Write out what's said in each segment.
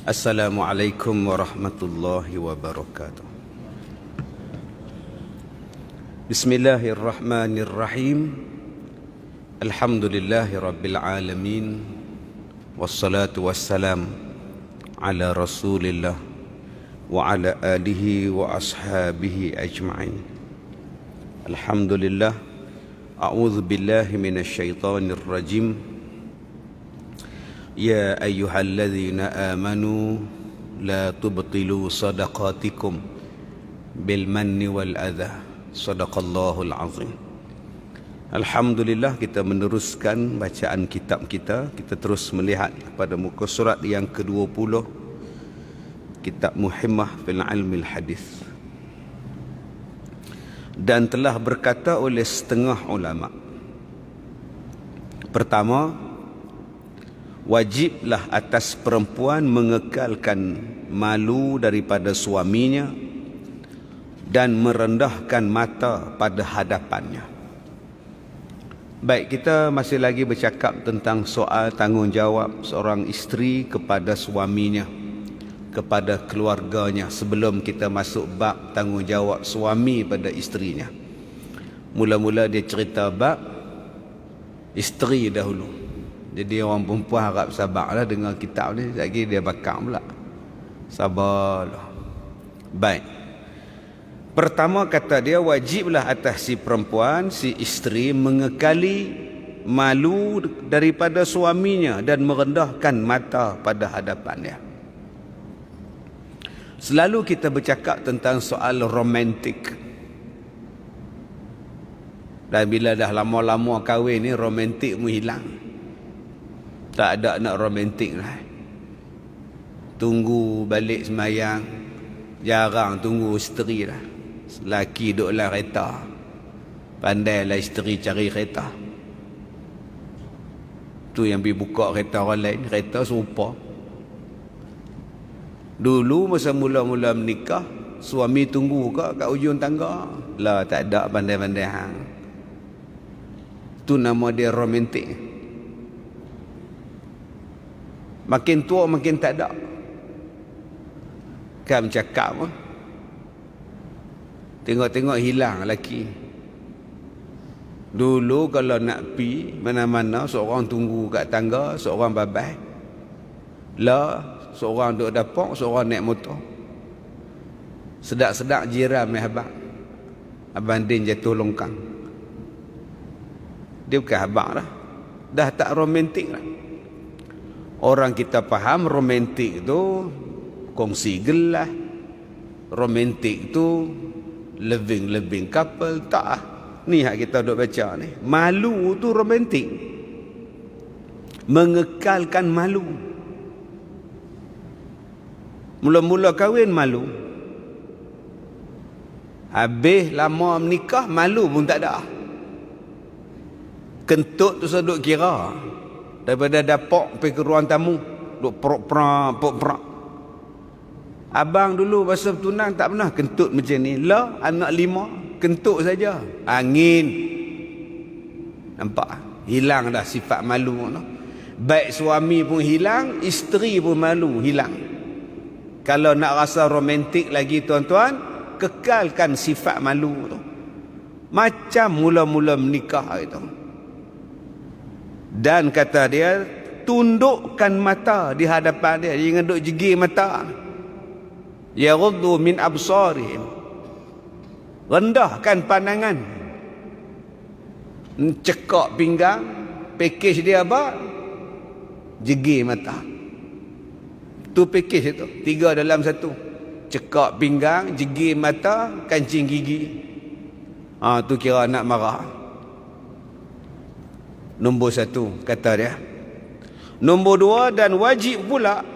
Assalamualaikum warahmatullahi wabarakatuh. Bismillahirrahmanirrahim. Alhamdulillahi rabbil alamin. Wassalatu wassalam ala rasulillah wa ala alihi wa ashabihi ajma'in. Alhamdulillah. A'udzu billahi minasyaitonir rajim. Ya ayyuhalladzina amanu la tubtilu sadaqatikum bil manni wal adha. Sadaqallahul azim. Alhamdulillah, kita meneruskan bacaan kitab kita. Kita terus melihat pada muka surat yang ke-20, kitab Muhimmah fil Ilmil Hadis. Dan telah berkata oleh setengah ulama, pertama, wajiblah atas perempuan mengekalkan malu daripada suaminya dan merendahkan mata pada hadapannya. Baik, kita masih lagi bercakap tentang soal tanggungjawab seorang isteri kepada suaminya, kepada keluarganya, sebelum kita masuk bab tanggungjawab suami pada isterinya. Mula-mula dia cerita bab isteri dahulu. Jadi orang perempuan harap sabarlah dengar kitab ni. Lagi dia bakar pula. Sabarlah. Baik. Pertama kata dia, wajiblah atas si perempuan, si isteri mengekali malu daripada suaminya dan merendahkan mata pada hadapannya. Selalu kita bercakap tentang soal romantik. Dan bila dah lama-lama kahwin ni, romantik pun hilang. Tak ada nak romantik lah. Tunggu balik semayang, jarang tunggu isteri lah. Laki duduklah kereta, pandailah isteri cari kereta. Tu yang pergi buka kereta orang lain, kereta serupa. Dulu masa mula-mula menikah, suami tunggu kat ujung tangga. Lah, tak ada pandai-pandai hang. Tu nama dia romantik. Makin tua makin tak ada. Kan cakap apa? Tengok-tengok hilang lelaki. Dulu kalau nak pi mana-mana, seorang tunggu kat tangga, seorang babai. Lah, seorang duduk dapur, seorang naik motor. Sedak-sedak jiran mai habaq. Abang Din jatuh longkang. Dia bukan habaq dah. Dah tak romantik lah. Orang kita faham romantik tu kongsi gelas, romantik tu living couple. Tak lah. Ni hak kita duk baca ni. Malu tu romantik. Mengekalkan malu. Mula-mula kahwin malu. Habis lama menikah malu pun tak ada. Kentut tu seduk kira. Daripada dapur pergi ke ruang tamu, duk pok-prak. Abang dulu masa bertunang tak pernah kentut macam ni. Lah, anak 5 kentut saja. Angin. Nampak? Hilang dah sifat malu tu. Baik suami pun hilang, isteri pun malu hilang. Kalau nak rasa romantik lagi tuan-tuan, kekalkan sifat malu tu. Macam mula-mula menikah itu. Dan kata dia, tundukkan mata di hadapan dia. Jangan duk jegi mata. Yaghuddu min absarihim. Rendahkan pandangan. Cekak pinggang. Pakej dia apa? Jegi mata. Tu pakej itu. 3 dalam 1. Cekak pinggang, jegi mata, kancing gigi. Tu kira nak marah. Nombor 1 kata dia. Nombor 2, dan wajib pula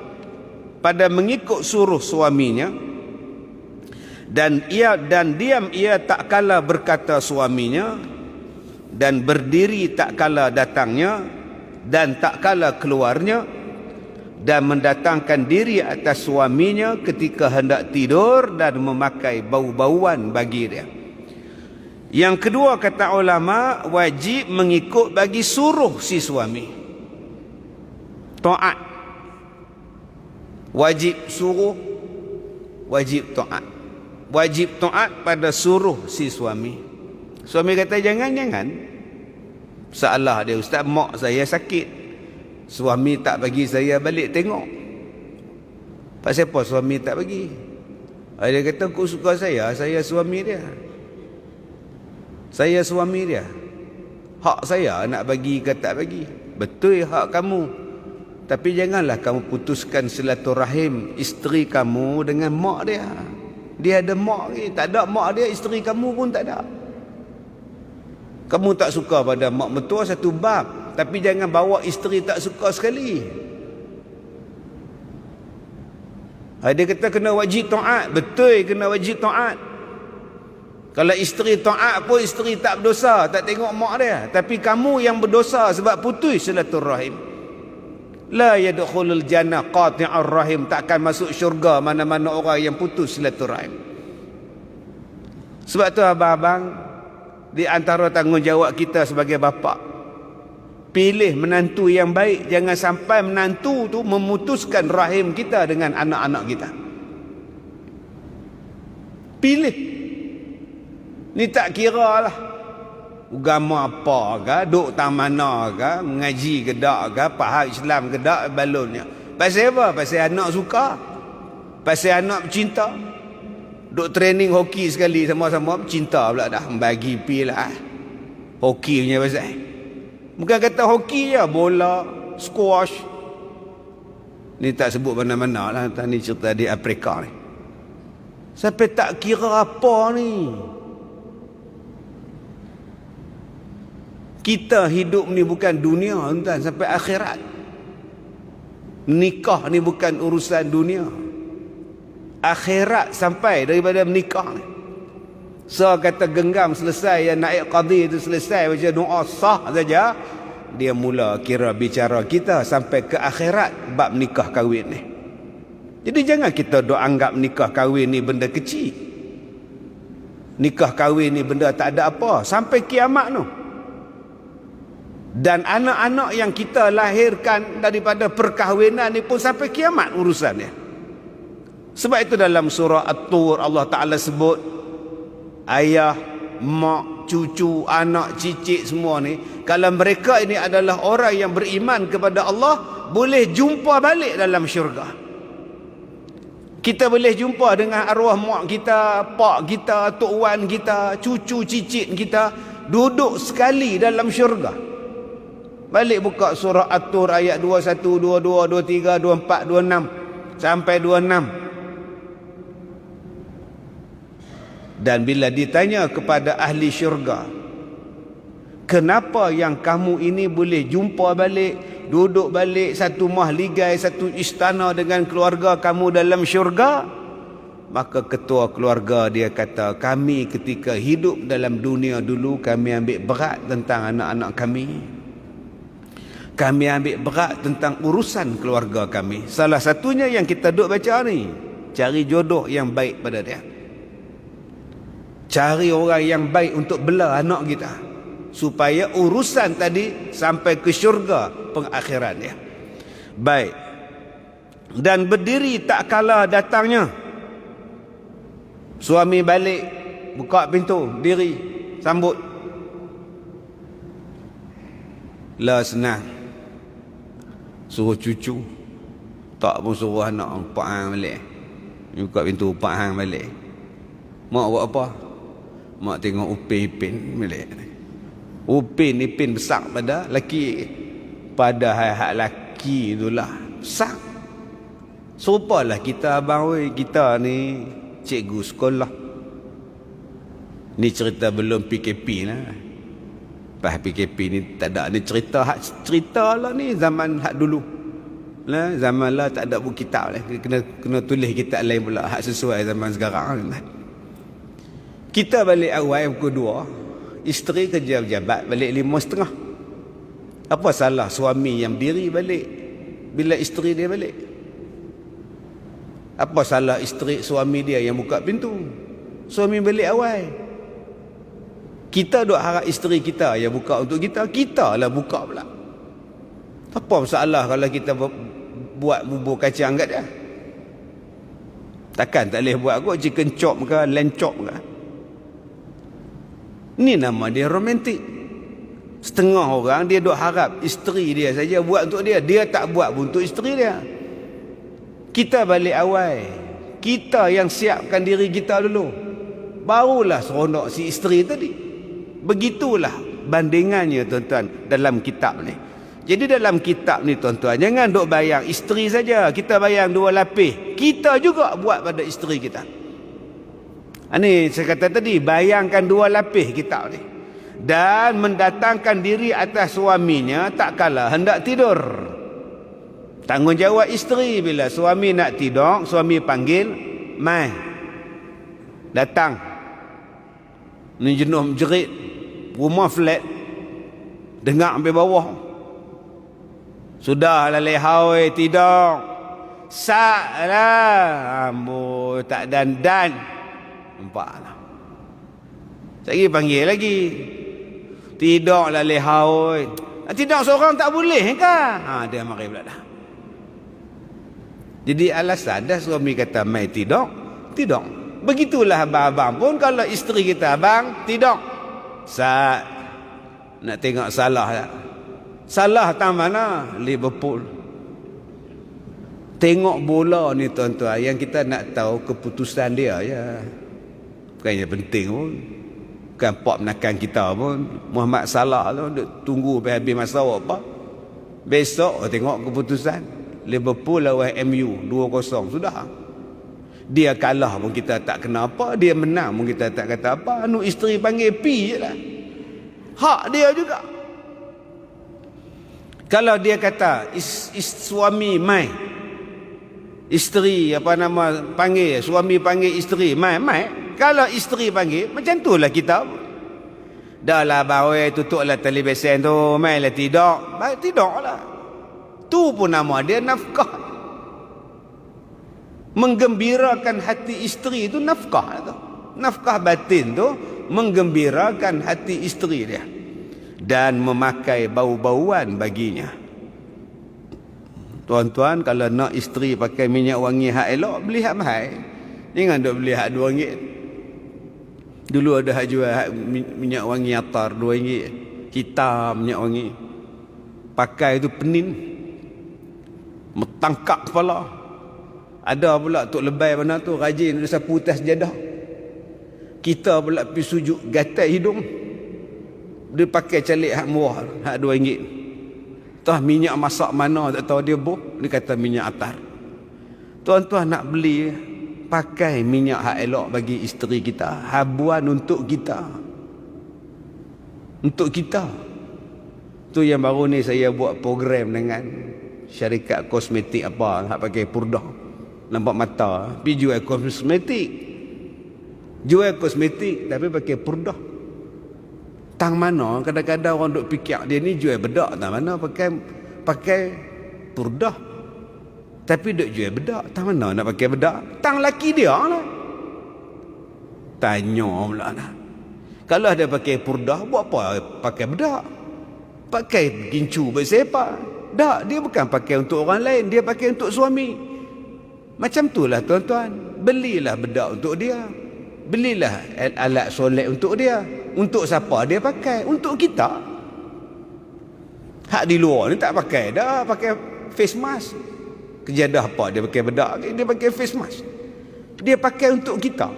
pada mengikut suruh suaminya, dan diam ia tak kala berkata suaminya, dan berdiri tak kala datangnya, dan tak kala keluarnya, dan mendatangkan diri atas suaminya ketika hendak tidur, dan memakai bau-bauan bagi dia. Yang kedua kata ulama, wajib mengikut bagi suruh si suami. Taat. Wajib suruh, wajib taat. Wajib taat pada suruh si suami. Suami kata jangan. Salah dia, ustaz, mak saya sakit, suami tak bagi saya balik tengok. Pasal apa suami tak bagi? Dia kata aku suka saya suami dia. Saya suami dia. Hak saya nak bagi ke tak bagi. Betul hak kamu. Tapi janganlah kamu putuskan silaturahim isteri kamu dengan mak dia. Dia ada mak ni, tak ada mak dia, isteri kamu pun tak ada. Kamu tak suka pada mak mertua satu bab, tapi jangan bawa isteri tak suka sekali. Dia kata kena wajib taat. Betul kena wajib taat. Kalau isteri taat pun isteri tak berdosa, tak tengok mak dia. Tapi kamu yang berdosa sebab putus silaturahim. La yadkhulul jannah qati'ur rahim. Takkan masuk syurga mana-mana orang yang putus silaturahim. Sebab tu abang-abang, di antara tanggungjawab kita sebagai bapa, pilih menantu yang baik. Jangan sampai menantu tu memutuskan rahim kita dengan anak-anak kita. Pilih. Ni tak kira lah agama apa ke, duk tang mana ke, mengaji ke tak ke, faham Islam ke tak, balonnya. Pasal apa? Pasal anak suka, pasal anak bercinta. Duk training hoki sekali sama-sama bercinta pula dah, bagi pi lah hoki punya pasal. Bukan kata hoki je, bola, squash. Ni tak sebut mana-mana lah, ni cerita di Afrika ni. Sampai tak kira apa ni. Kita hidup ni bukan dunia, tuan, sampai akhirat. Nikah ni bukan urusan dunia. Akhirat sampai daripada menikah ni. So kata genggam selesai, yang naik qadi itu selesai, baca doa sah saja, dia mula kira bicara kita sampai ke akhirat bab nikah kahwin ni. Jadi jangan kita dok anggap nikah kahwin ni benda kecil. Nikah kahwin ni benda tak ada apa sampai kiamat tu. Dan anak-anak yang kita lahirkan daripada perkahwinan ni pun sampai kiamat urusannya. Sebab itu dalam surah At-Tur Allah Ta'ala sebut ayah, mak, cucu, anak, cicit semua ni, kalau mereka ini adalah orang yang beriman kepada Allah, boleh jumpa balik dalam syurga. Kita boleh jumpa dengan arwah mak kita, pak kita, tok wan kita, cucu cicit kita, duduk sekali dalam syurga. Balik buka surah At-Tur ayat 21, 22, 23, 24, 26 sampai 26. Dan bila ditanya kepada ahli syurga, kenapa yang kamu ini boleh jumpa balik, duduk balik satu mahligai, satu istana dengan keluarga kamu dalam syurga? Maka ketua keluarga dia kata, kami ketika hidup dalam dunia dulu, kami ambil berat tentang anak-anak kami. Kami ambil berat tentang urusan keluarga kami. Salah satunya yang kita duk baca ni, cari jodoh yang baik pada dia. Cari orang yang baik untuk bela anak kita, supaya urusan tadi sampai ke syurga pengakhiran dia. Baik. Dan berdiri tak kala datangnya. Suami balik, buka pintu, diri, sambut. Lah senang. Suruh cucu, tak pun suruh anak, pak hang balik. Buka pintu, pak hang balik. Mak buat apa? Mak tengok Upin Ipin balik. Upin Ipin besar pada laki, pada hak laki itulah besar. Serupalah kita abang, oi, kita ni cikgu sekolah. Ni cerita belum PKP lah. Pas PKP ni tak ada, ni cerita lah ni zaman hak dulu lah. Zaman lah tak ada buku kitab lah, kena tulis kitab lain pula hak sesuai zaman sekarang lah. Kita balik awal pukul 2, isteri kerja pejabat balik 5:30. Apa salah suami yang diri balik bila isteri dia balik? Apa salah isteri suami dia yang buka pintu? Suami balik awal. Kita duk harap isteri kita yang buka untuk kita, kita lah buka pula. Apa masalah kalau kita buat bubur kacang kat dia? Takkan tak boleh buat kot chicken chop ke, lamb chop ke. Ni nama dia romantik. Setengah orang dia duk harap isteri dia saja buat untuk dia. Dia tak buat pun untuk isteri dia. Kita balik awal. Kita yang siapkan diri kita dulu. Barulah seronok si isteri tadi. Begitulah bandingannya tuan-tuan dalam kitab ni. Jadi dalam kitab ni tuan-tuan, jangan duk bayang isteri saja. Kita bayang dua lapis. Kita juga buat pada isteri kita. Ini saya kata tadi, bayangkan dua lapis kitab ni. Dan mendatangkan diri atas suaminya tak kala hendak tidur. Tanggungjawab isteri bila suami nak tidur, suami panggil, mai. Datang. Ni jenuh menjerit. Rumah flat. Dengar sampai bawah. Sudahlah lehau tidur. Saklah. Amboi tak dandan. Nampaklah. Lagi panggil lagi. Tidaklah lehau. Tidur seorang tak boleh ke? Dia mari pula dah. Jadi alasan dah suami kata mai tidur. Tidur. Begitulah abang-abang pun kalau isteri kita abang tidur. Nak tengok salah tak? Salah tak mana? Liverpool. Tengok bola ni tuan-tuan, yang kita nak tahu keputusan dia ya. Bukannya penting pun. Bukan pop menakan kita pun. Muhammad Salah tu duk tunggu sampai habis masa apa. Besok tengok keputusan. Liverpool lawan MU 2-0 sudah. Dia kalah pun kita tak kena apa, dia menang pun kita tak kata apa. Anu isteri panggil pi je lah. Hak dia juga. Kalau dia kata suami mai, isteri panggil, suami panggil isteri mai. Kalau isteri panggil, macam tu lah kita. Dah lah bawai, tutuplah televisen tu, mai lah tidur. Baik tidur lah. Tu pun nama dia nafkah. Menggembirakan hati isteri itu nafkah tu. Nafkah batin tu menggembirakan hati isteri dia. Dan memakai bau-bauan baginya. Tuan-tuan, kalau nak isteri pakai minyak wangi hak elok, beli hak mahal. Jangan duk beli hak RM2. Dulu ada hak jual hak minyak wangi atar RM2. Hitam minyak wangi. Pakai tu penin. Metangkap kepala. Ada pula Tok Lebay mana tu rajin dia sapu atas jadah. Kita pula pergi sujud gatal hidung. Dia pakai calik hak murah, hak RM2. Tah minyak masak mana tak tahu dia boh, dia kata minyak atar. Tuan-tuan nak beli, pakai minyak hak elok bagi isteri kita, habuan untuk kita. Untuk kita. Tu yang baru ni saya buat program dengan syarikat kosmetik apa, hak pakai purdah. Nampak mata, pergi jual kosmetik. Jual kosmetik tapi pakai purdah. Tang mana kadang-kadang orang duk fikir dia ni jual bedak, tang mana pakai purdah. Tapi duk jual bedak, tang mana nak pakai bedak? Tang laki dia lah. Tanya pula lah. Kalau ada pakai purdah, buat apa pakai bedak? Pakai gincu bersepa. Tak, dia bukan pakai untuk orang lain, dia pakai untuk suami. Macam itulah tuan-tuan. Belilah bedak untuk dia. Belilah alat solat untuk dia. Untuk siapa dia pakai? Untuk kita. Hak di luar ni tak pakai dah, pakai face mask. Kejadah apa dia pakai bedak, dia pakai face mask. Dia pakai untuk kita.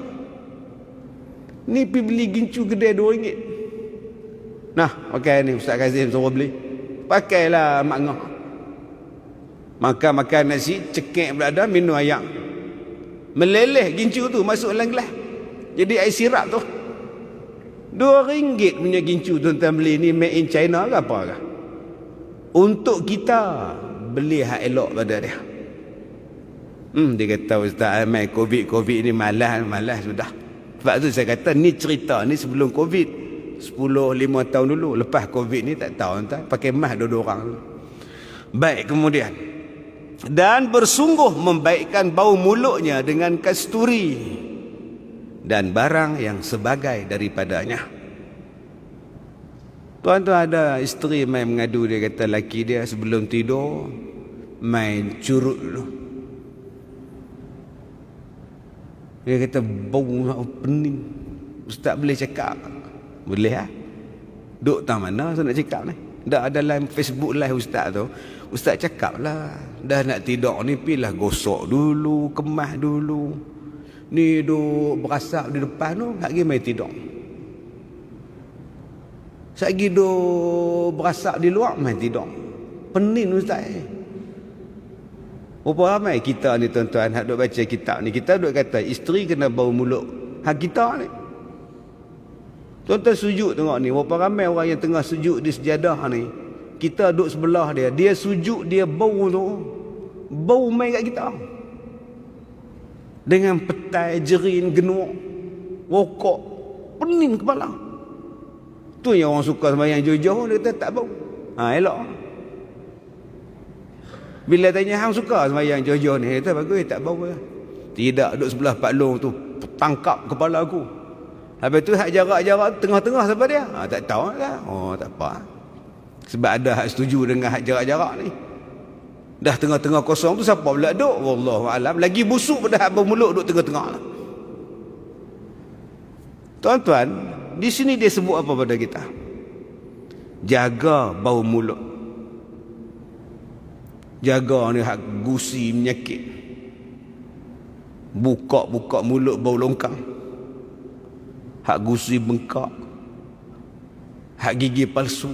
Ni pergi beli gincu gede RM2. Nah, pakai ni Ustaz Kazim suruh beli. Pakailah mak ngah. Makan nasi, cekik pula dah, minum ayam. Meleleh gincu tu masuk dalam gelas. Jadi air sirap tu. RM2 punya gincu tuan-tuan beli ni made in China ke apa ke? Untuk kita beli hak elok pada dia. Dia kata Ustaz Ahmad Covid ni malas sudah. Sebab tu saya kata ni cerita ni sebelum Covid. 10-5 tahun dulu. Lepas Covid ni tak tahu entah. Pakai mask dua orang dulu. Baik, kemudian. Dan bersungguh membaikkan bau mulutnya dengan kasturi. Dan barang yang sebagai daripadanya. Tuan-tuan ada isteri main mengadu, dia kata laki dia sebelum tidur main curut dulu. Dia kata bau pening. Ustaz boleh cakap? Boleh lah. Duk tak mana saya nak cakap ni? Dah dalam Facebook live ustaz tu, ustaz cakap lah, dah nak tidur ni pilah gosok dulu, kemas dulu. Ni duk berasap di depan tu, lagi mai tidur. Lagi duk berasap di luar, mai tidur. Pening ustaz. Berapa ramai kita ni tuan-tuan hak duk baca kitab ni, kita duk kata isteri kena bau mulut. Hak kita ni. Tuan-tuan sujud tengok ni, berapa ramai orang yang tengah sujud di sejadah ni. Kita duduk sebelah dia, dia sujud, dia bau tu. Bau main kat kita. Dengan petai, jerin, genuk, rokok, pening kepala. Tu yang orang suka sembahyang jauh-jauh, dia kata tak bau. Elok. Bila tanya hang suka sembahyang jauh-jauh ni, dia kata bagus, tak bau. Tidak, duduk sebelah Pak Long tu, tangkap kepala aku. Habis tu hak jarak-jarak tengah-tengah siapa dia? Tak tahu lah. Oh, tak apa. Sebab ada hak setuju dengan hak jarak-jarak ni. Dah tengah-tengah kosong tu siapa pula duk? Wallahualam. Lagi busuk pada hak bermulut duk tengah-tengah lah. Tuan-tuan, di sini dia sebut apa pada kita? Jaga bau mulut. Jaga ni hak gusi menyakit. Buka-buka mulut bau longkang. Hak gusi bengkak, hak gigi palsu,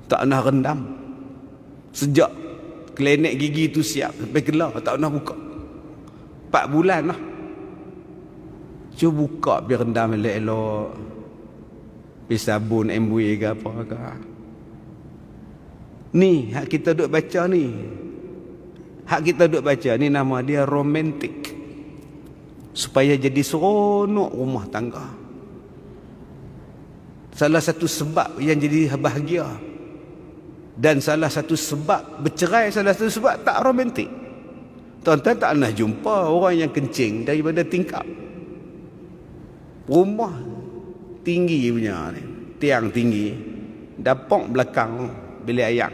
tak nak rendam. Sejak klinik gigi tu siap sampai kelar, tak nak buka. 4 bulan lah. Cuba buka biar rendam elok-elok. Pergi sabun MW ke apa ke. Ni hak kita duk baca ni. Hak kita duk baca ni nama dia romantik. Supaya jadi seronok rumah tangga. Salah satu sebab yang jadi bahagia. Dan salah satu sebab bercerai, salah satu sebab tak romantik. Tuan-tuan tak pernah jumpa orang yang kencing daripada tingkap. Rumah tinggi punya ni, tiang tinggi, dapur belakang bilik ayak.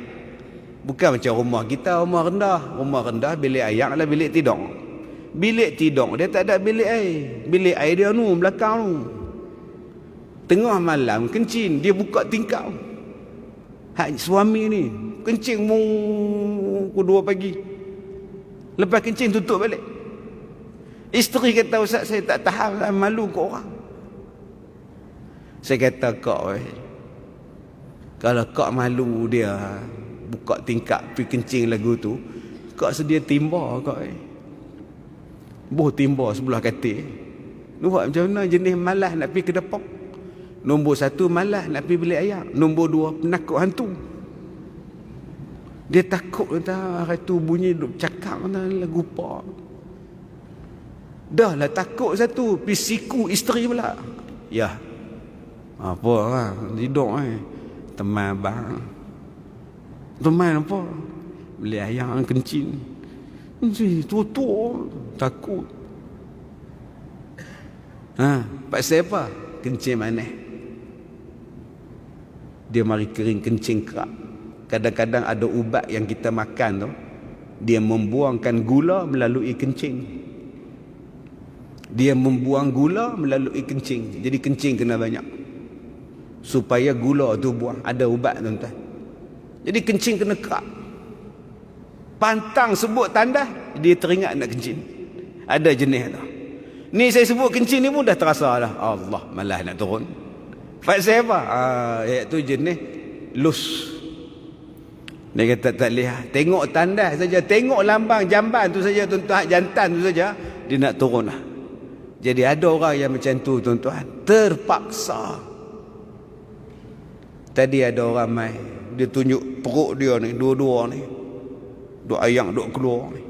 Bukan macam rumah kita, rumah rendah. Rumah rendah bilik ayak adalah bilik tidur. Bilik tidur dia tak ada bilik air. Bilik air dia nu belakang tu. Tengah malam kencing, dia buka tingkap. Hak suami ni kencing pukul 2 pagi. Lepas kencing tutup balik. Isteri kata, Ustaz saya tak tahan, malu kat orang. Saya kata kau kalau kau malu dia buka tingkap pergi kencing lagu tu, kau sedia timba kau Boh timba sebelah katil. Buat macam mana jenis malas nak pergi ke dapur. Nombor 1 malas nak pergi bilik ayak. Nombor 2 penakut hantu. Dia takut kata hari tu bunyi duk cakap kata lagu pop. Dah lah takut satu, pergi siku isteri pula. Ya. Apa lah, tidur teman abang. Teman apa? Bilik ayak kencing. Tutup takut. Pasal apa? Kencing mana? Dia mari kering kencing kerak. Kadang-kadang ada ubat yang kita makan tu, dia membuangkan gula melalui kencing. Dia membuang gula melalui kencing. Jadi kencing kena banyak supaya gula tu buang. Ada ubat tuan-tuan. Jadi kencing kena kerak. Pantang sebut tandas, dia teringat nak kencing. Ada jenis tu. Ni saya sebut kencing ni pun dah terasa dah. Allah, malas nak turun. Pasal apa? Iaitu jenis lus. Dia kata tak lihat. Tengok tandas saja. Tengok lambang jamban tu saja tuan-tuan. Jantan tu saja. Dia nak turun lah. Jadi ada orang yang macam tu tuan-tuan. Terpaksa. Tadi ada orang mai. Dia tunjuk perut dia ni. Dua-dua ni. Duk ayang duk keluar ni.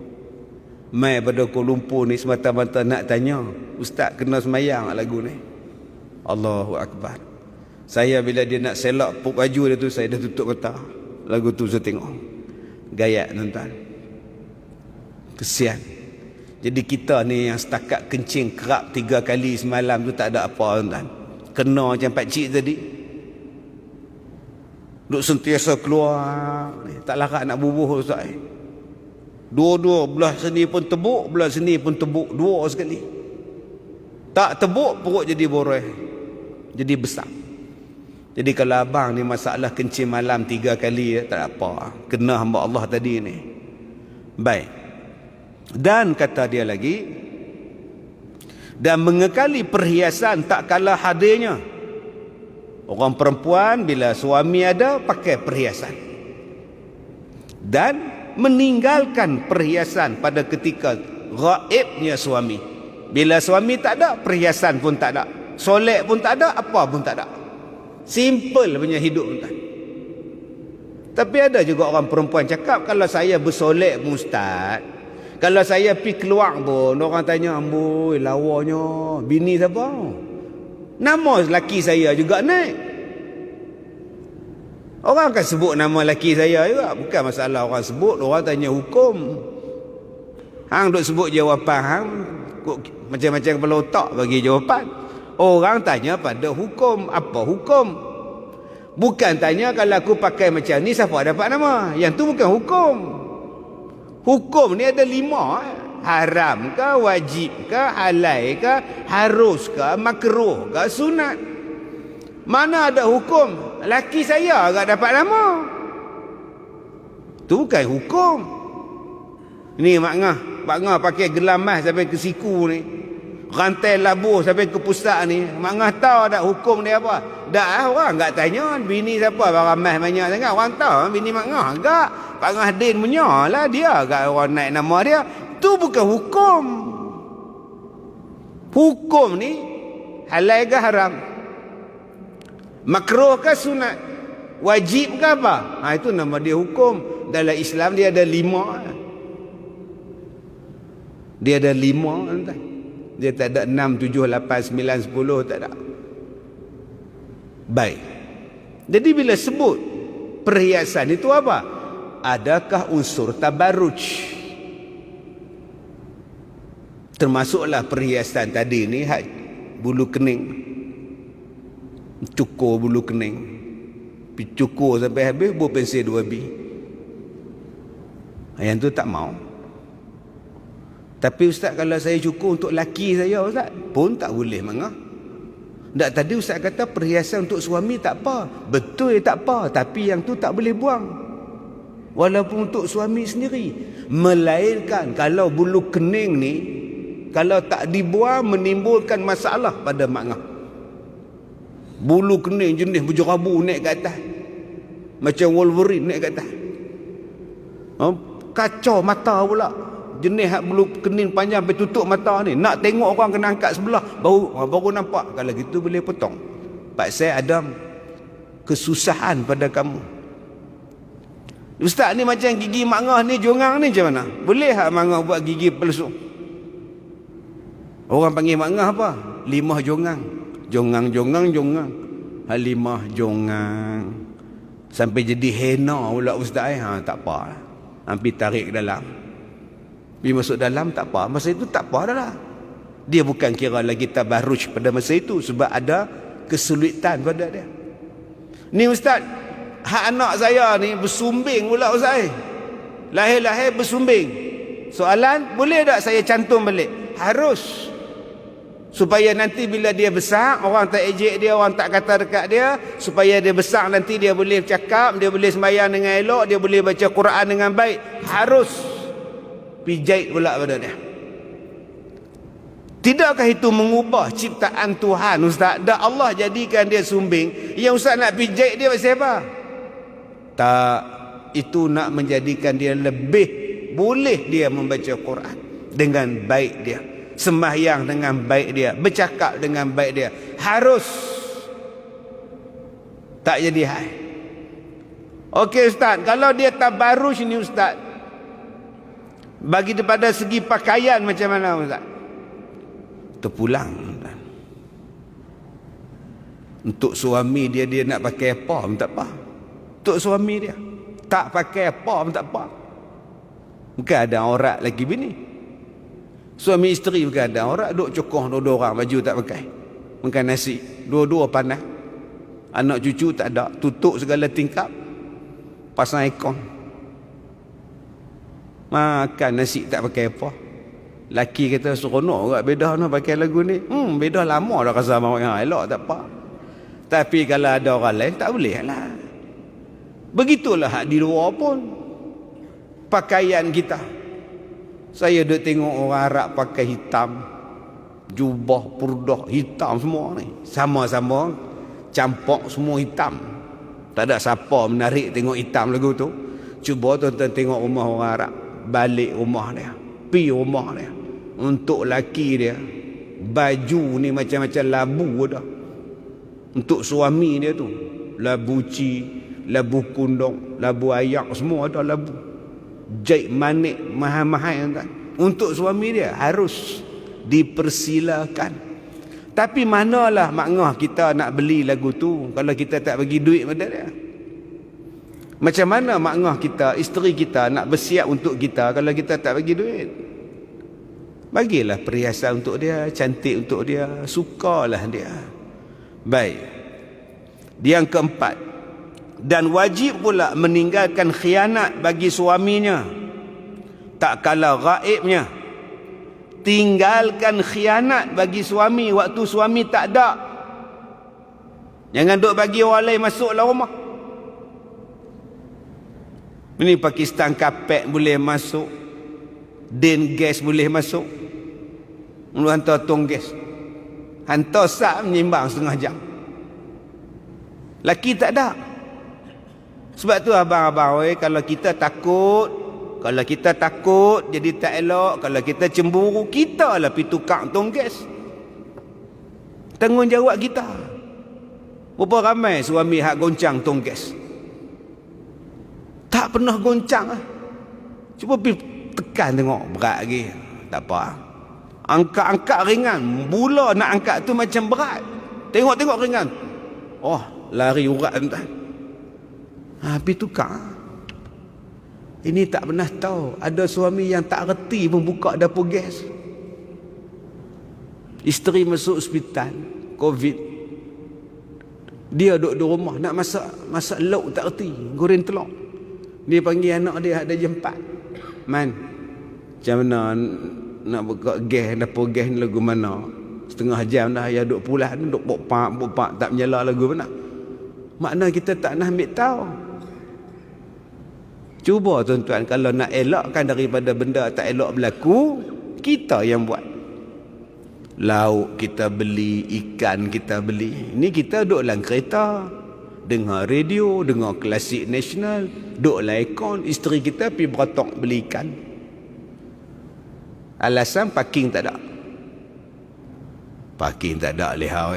Mai pada Kuala Lumpur ni semata-mata nak tanya, Ustaz kena semayang lagu ni. Allahu Akbar. Saya bila dia nak selak puk baju dia tu, saya dah tutup mata. Lagu tu saya tengok. Gayat tuan-tuan. Kesian. Jadi kita ni yang setakat kencing kerap 3 kali semalam tu tak ada apa tuan-tuan. Kena macam pakcik tadi. Duk sentiasa keluar. Tak larat nak bubuh Ustaz. Dua-dua belah sini pun tebuk, belah sini pun tebuk, 2 sekali. Tak tebuk, perut jadi boreh, jadi besar. Jadi kalau abang ni masalah kencing malam 3 kali, tak apa, kena hamba Allah tadi ni. Baik. Dan kata dia lagi, dan mengekali perhiasan tak kalah hadirnya. Orang perempuan bila suami ada pakai perhiasan, dan meninggalkan perhiasan pada ketika gaibnya suami. Bila suami tak ada, perhiasan pun tak ada, solek pun tak ada, apa pun tak ada. Simple punya hidup tuan. Tapi ada juga orang perempuan cakap, kalau saya bersolek pun ustaz, kalau saya pergi keluar pun orang tanya, amboi lawanya bini siapa? Nama lelaki saya juga naik. Orang akan sebut nama lelaki saya juga, bukan masalah orang sebut, orang tanya hukum. Hang duk sebut jawapan hang macam-macam kepala otak bagi jawapan. Orang tanya pada hukum. Apa hukum? Bukan tanya kalau aku pakai macam ni siapa dapat nama. Yang tu bukan hukum. Hukum ni ada 5. Haram ke, wajib ke, halal ke, harus ke, makruh ke, sunat. Mana ada hukum laki saya agak dapat nama. Tu bukan hukum. Ni Mak Ngah pakai gelam mas sampai ke siku ni, rantai labuh sampai ke pusat ni. Mak Ngah tahu tak hukum dia apa? Dah orang enggak tanya bini siapa barang mas banyak sangat. Orang tahu bini Mak Ngah enggak. Pak Ngah Din punya lah, dia agak orang naik nama dia. Tu bukan hukum. Hukum ni halal ke haram, makruh ke sunat, wajib ke apa? Itu nama dia hukum. Dalam Islam dia ada 5. Dia ada 5. Dia tak ada 6, 7, 8, 9, 10. Tak ada. Baik. Jadi bila sebut perhiasan itu apa? Adakah unsur tabarruj? Termasuklah perhiasan tadi ni bulu kening, cukur bulu kening, cukur sampai habis, buah pensel 2 bi. Yang tu tak mau. Tapi ustaz, kalau saya cukur untuk laki saya ustaz, pun tak boleh mangah. Tak, tadi ustaz kata perhiasan untuk suami tak apa. Betul tak apa, tapi yang tu tak boleh buang. Walaupun untuk suami sendiri. Melainkan kalau bulu kening ni, kalau tak dibuang menimbulkan masalah pada mak ngah. Bulu kening jenis berjerabu naik ke atas, macam Wolverine naik ke atas. Kacau mata pula. Jenis hak bulu kening panjang sampai tutup mata ni. Nak tengok orang kena angkat sebelah baru nampak. Kalau gitu boleh potong. Pak saya ada kesusahan pada kamu. Ustaz ni macam gigi mak ngah ni, jongang ni macam mana? Boleh hak mak ngah buat gigi palsu? Orang panggil mak ngah apa? 5 jongang. Jongang. 5 jongang. Sampai jadi henna pula ustaz. Tak apa. Hampir tarik ke dalam. Bila masuk dalam tak apa. Masa itu tak apa dah lah. Dia bukan kira lagi tabarruj pada masa itu, sebab ada kesulitan pada dia. Ni ustaz, hak anak saya ni bersumbing pula ustaz. Lahir-lahir bersumbing. Soalan, boleh tak saya cantum balik? Harus. Supaya nanti bila dia besar, orang tak ejek dia, orang tak kata dekat dia. Supaya dia besar nanti dia boleh cakap, dia boleh sembahyang dengan elok, dia boleh baca Quran dengan baik. Harus. Pijait pula pada dia. Tidakkah itu mengubah ciptaan Tuhan ustaz? Dah Allah jadikan dia sumbing, yang ustaz nak pijait dia pasal apa? Tak, itu nak menjadikan dia lebih boleh dia membaca Quran dengan baik dia, sembahyang dengan baik dia, bercakap dengan baik dia. Harus. Tak jadi hal. Okey ustaz, kalau dia tabarruj ni ustaz, bagi daripada segi pakaian macam mana ustaz? Terpulang. Untuk suami dia nak pakai apa pun tak apa. Untuk suami dia tak pakai apa pun tak apa. Bukan ada aurat lagi bini. Suami isteri bukan ada aurat, duk cokoh dua-dua orang baju tak pakai. Makan nasi, dua-dua panas. Anak cucu tak ada, tutup segala tingkap. Pasang aircon. Makan nasi tak pakai apa. Laki kata seronok juga bedah nak pakai lagu ni. Bedah lama dah rasa mau yang elok tak apa. Tapi kalau ada orang lain tak boleh lah. Begitulah hak di luar pun. Pakaian kita. Saya duk tengok orang Arab pakai hitam. Jubah, purdah, hitam semua ni. Sama-sama campur semua hitam. Tak ada siapa menarik tengok hitam lagu tu. Cuba tuan-tuan tengok rumah orang Arab. Balik rumah dia. Pi rumah dia. Untuk laki dia, baju ni macam-macam labu dah. Untuk suami dia tu, labu ci, labu kundung, labu ayak, semua ada labu. Jahit manik mahal-mahal kan. Untuk suami dia harus dipersilakan. Tapi manalah maknah kita nak beli lagu tu kalau kita tak bagi duit pada dia? Macam mana maknah kita, isteri kita nak bersiap untuk kita kalau kita tak bagi duit? Bagilah perhiasan untuk dia, cantik untuk dia, sukalah dia. Baik. Yang keempat, dan wajib pula meninggalkan khianat bagi suaminya tak kala gaibnya. Tinggalkan khianat bagi suami waktu suami tak ada. Jangan duk bagi orang lain masuk dalam rumah. Ini Pakistan kapek boleh masuk, din gas boleh masuk. Mula hantar tong gas, hantar sak menyimbang setengah jam. Laki tak ada. Sebab tu abang-abang kalau kita takut jadi tak elok, kalau kita cemburu, kita lah pergi tukar tong gas. Tanggungjawab kita. Berapa ramai suami hak goncang tong gas? Tak pernah goncang lah. Cuba pergi tekan tengok, berat lagi. Tak apa. Angkat-angkat ringan. Mula nak angkat tu macam berat. Tengok-tengok ringan. Oh, lari urat tuan. Pergi tukar. Ini tak pernah tahu. Ada suami yang tak reti pun buka dapur gas. Isteri masuk hospital COVID. Dia duduk di rumah nak masak lauk tak reti, goreng telur. Dia panggil anak dia ada jam 4. Man, macam mana nak buka gas, dapur gas ni lagu mana? Setengah jam dah ayah duduk pulas, duduk bok-pak tak menyala lagu mana. Makna kita tak nak ambil tahu. Cuba tuan-tuan, kalau nak elakkan daripada benda tak elok berlaku, kita yang buat. Lauk kita beli, ikan kita beli. Ini kita duduk dalam kereta, dengar radio, dengar klasik nasional, duduk dalam aircon, isteri kita pergi beratok beli ikan. Alasan parking tak ada. Parking tak ada lehau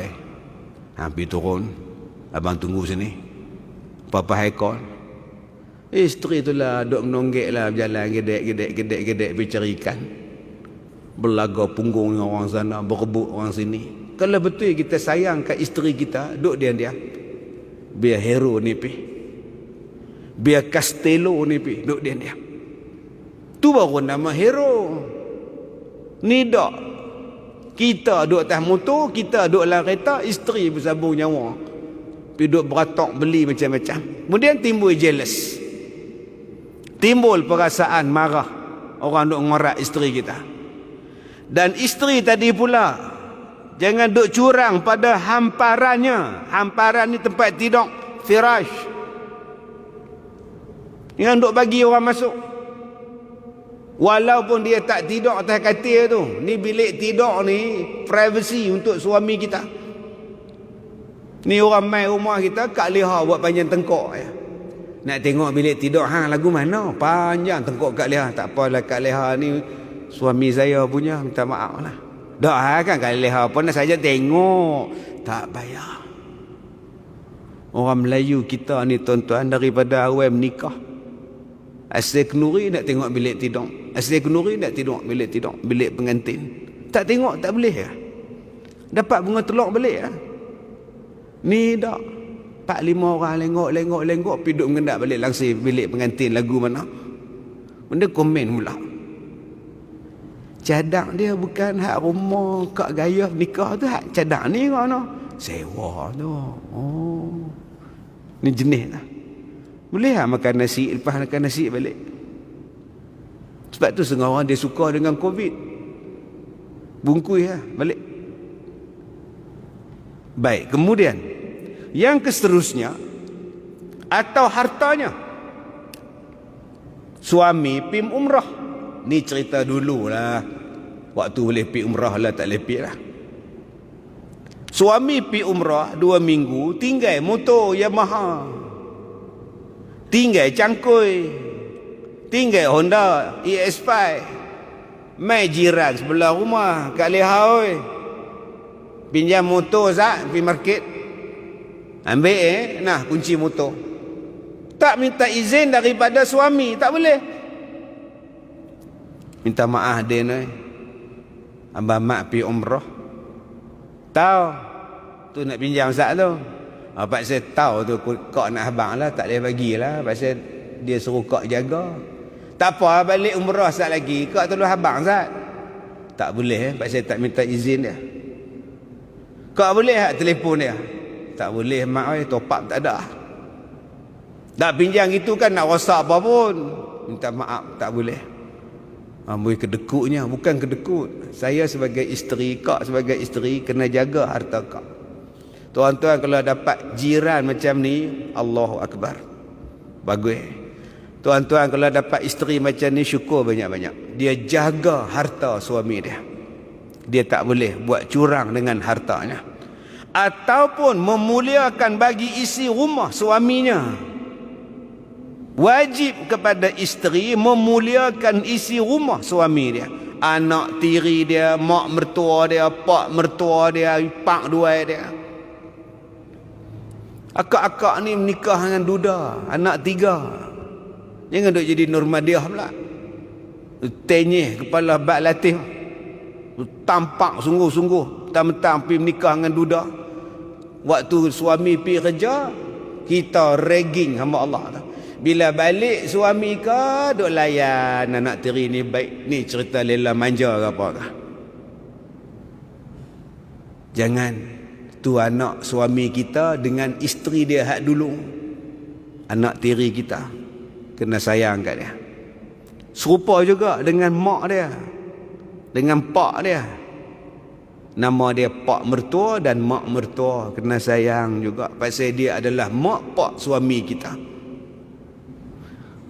hampir turun. Abang tunggu sini. Papa aircon. Isteri tu lah duk menonggek lah berjalan gedek pergi cari ikan. Berlaga punggung dengan orang sana, berebut orang sini. Kalau betul kita sayang kat isteri kita, duk diam-diam. Biar hero ni pergi. Biar Castello ni pergi, duk diam-diam. Tu baru nama hero. Ni dak. Kita duk atas motor, kita duk dalam kereta, isteri bersabung nyawa. Pergi duk beratok beli macam-macam. Kemudian timbul jealous. Timbul perasaan marah. Orang duk ngorak isteri kita. Dan isteri tadi pula, jangan duk curang pada hamparannya. Hamparan ni tempat tidur, firash. Jangan duk bagi orang masuk. Walaupun dia tak tidur atas katil tu. Ni bilik tidur ni privacy untuk suami kita. Ni orang mai rumah kita, Kak Leha buat panjang tengkok ya. Nak tengok bilik tidur hang lagu mana? Panjang tengkok Kak Leha. Tak apalah Kak Leha ni suami saya punya, minta maaf lah. Dah kan Kak Leha pun saja tengok. Tak bayar. Orang Melayu kita ni tuan-tuan, daripada awal menikah, Asyik Nuri nak tengok bilik tidur. Asyik Nuri nak tengok bilik tidur, bilik pengantin. Tak tengok tak boleh ya. Dapat bunga telur balik ya. Ni dak 4-5 orang lengok pergi duduk mengendak balik langsir bilik pengantin lagu mana. Benda komen pula. Cadang dia bukan hak rumah Kak Gayah nikah tu, hak cadang ni mana? Sewa tu. Oh. Ni jenis lah. Boleh lah makan nasi, lepas makan nasi balik. Sebab tu setengah orang dia suka dengan COVID. Bungkus lah, balik. Baik, kemudian yang seterusnya, atau hartanya. Suami pergi umrah. Ni cerita dulu lah. Waktu boleh pergi umrah lah, tak boleh pergi lah. Suami pergi umrah 2 minggu, tinggal motor Yamaha, tinggal cangkui, tinggal Honda EX5. Mai jiran sebelah rumah kat Lehau, pinjam motor Zat, pergi market, ambil nah kunci motor. Tak minta izin daripada suami, tak boleh. Minta maaf dia ni, abang mak pergi umrah, tahu tu nak pinjam Zat tu. Pasal tahu tu kau nak abang lah, tak boleh bagilah, pasal dia suruh kau jaga. Tak apa, balik umrah Zat lagi, kau tolong abang Zat. Tak boleh, pasal tak minta izin dia. Kau boleh tak telefon dia? Tak boleh mak, top up tak ada. Tak pinjam gitu kan, nak rosak apa pun, minta maaf, tak boleh. Amboi kedekutnya, bukan kedekut. Saya sebagai isteri, kak sebagai isteri kena jaga harta kak. Tuan-tuan kalau dapat jiran macam ni, Allahu Akbar, bagus. Tuan-tuan kalau dapat isteri macam ni, syukur banyak-banyak. Dia jaga harta suami dia. Dia tak boleh buat curang dengan hartanya. Ataupun memuliakan bagi isi rumah suaminya. Wajib kepada isteri memuliakan isi rumah suami dia. Anak tiri dia, mak mertua dia, pak mertua dia, pak dua dia. Akak-akak ni menikah dengan duda, anak 3. Jangan duk jadi Nurmadiah pula. Tenyih kepala bak latih. Tampak sungguh-sungguh, mentang-mentang pergi menikah dengan duda. Waktu suami pergi kerja, kita ragging hamba Allah tu. Bila balik suami ke, duk layan anak tiri ni baik. Ni cerita lela manja ke apa ke. Jangan. Tu anak suami kita dengan isteri dia hak dulu. Anak tiri kita. Kena sayang kat dia. Serupa juga dengan mak dia. Dengan pak dia. Nama dia pak mertua dan mak mertua. Kena sayang juga. Pasal dia adalah mak pak suami kita.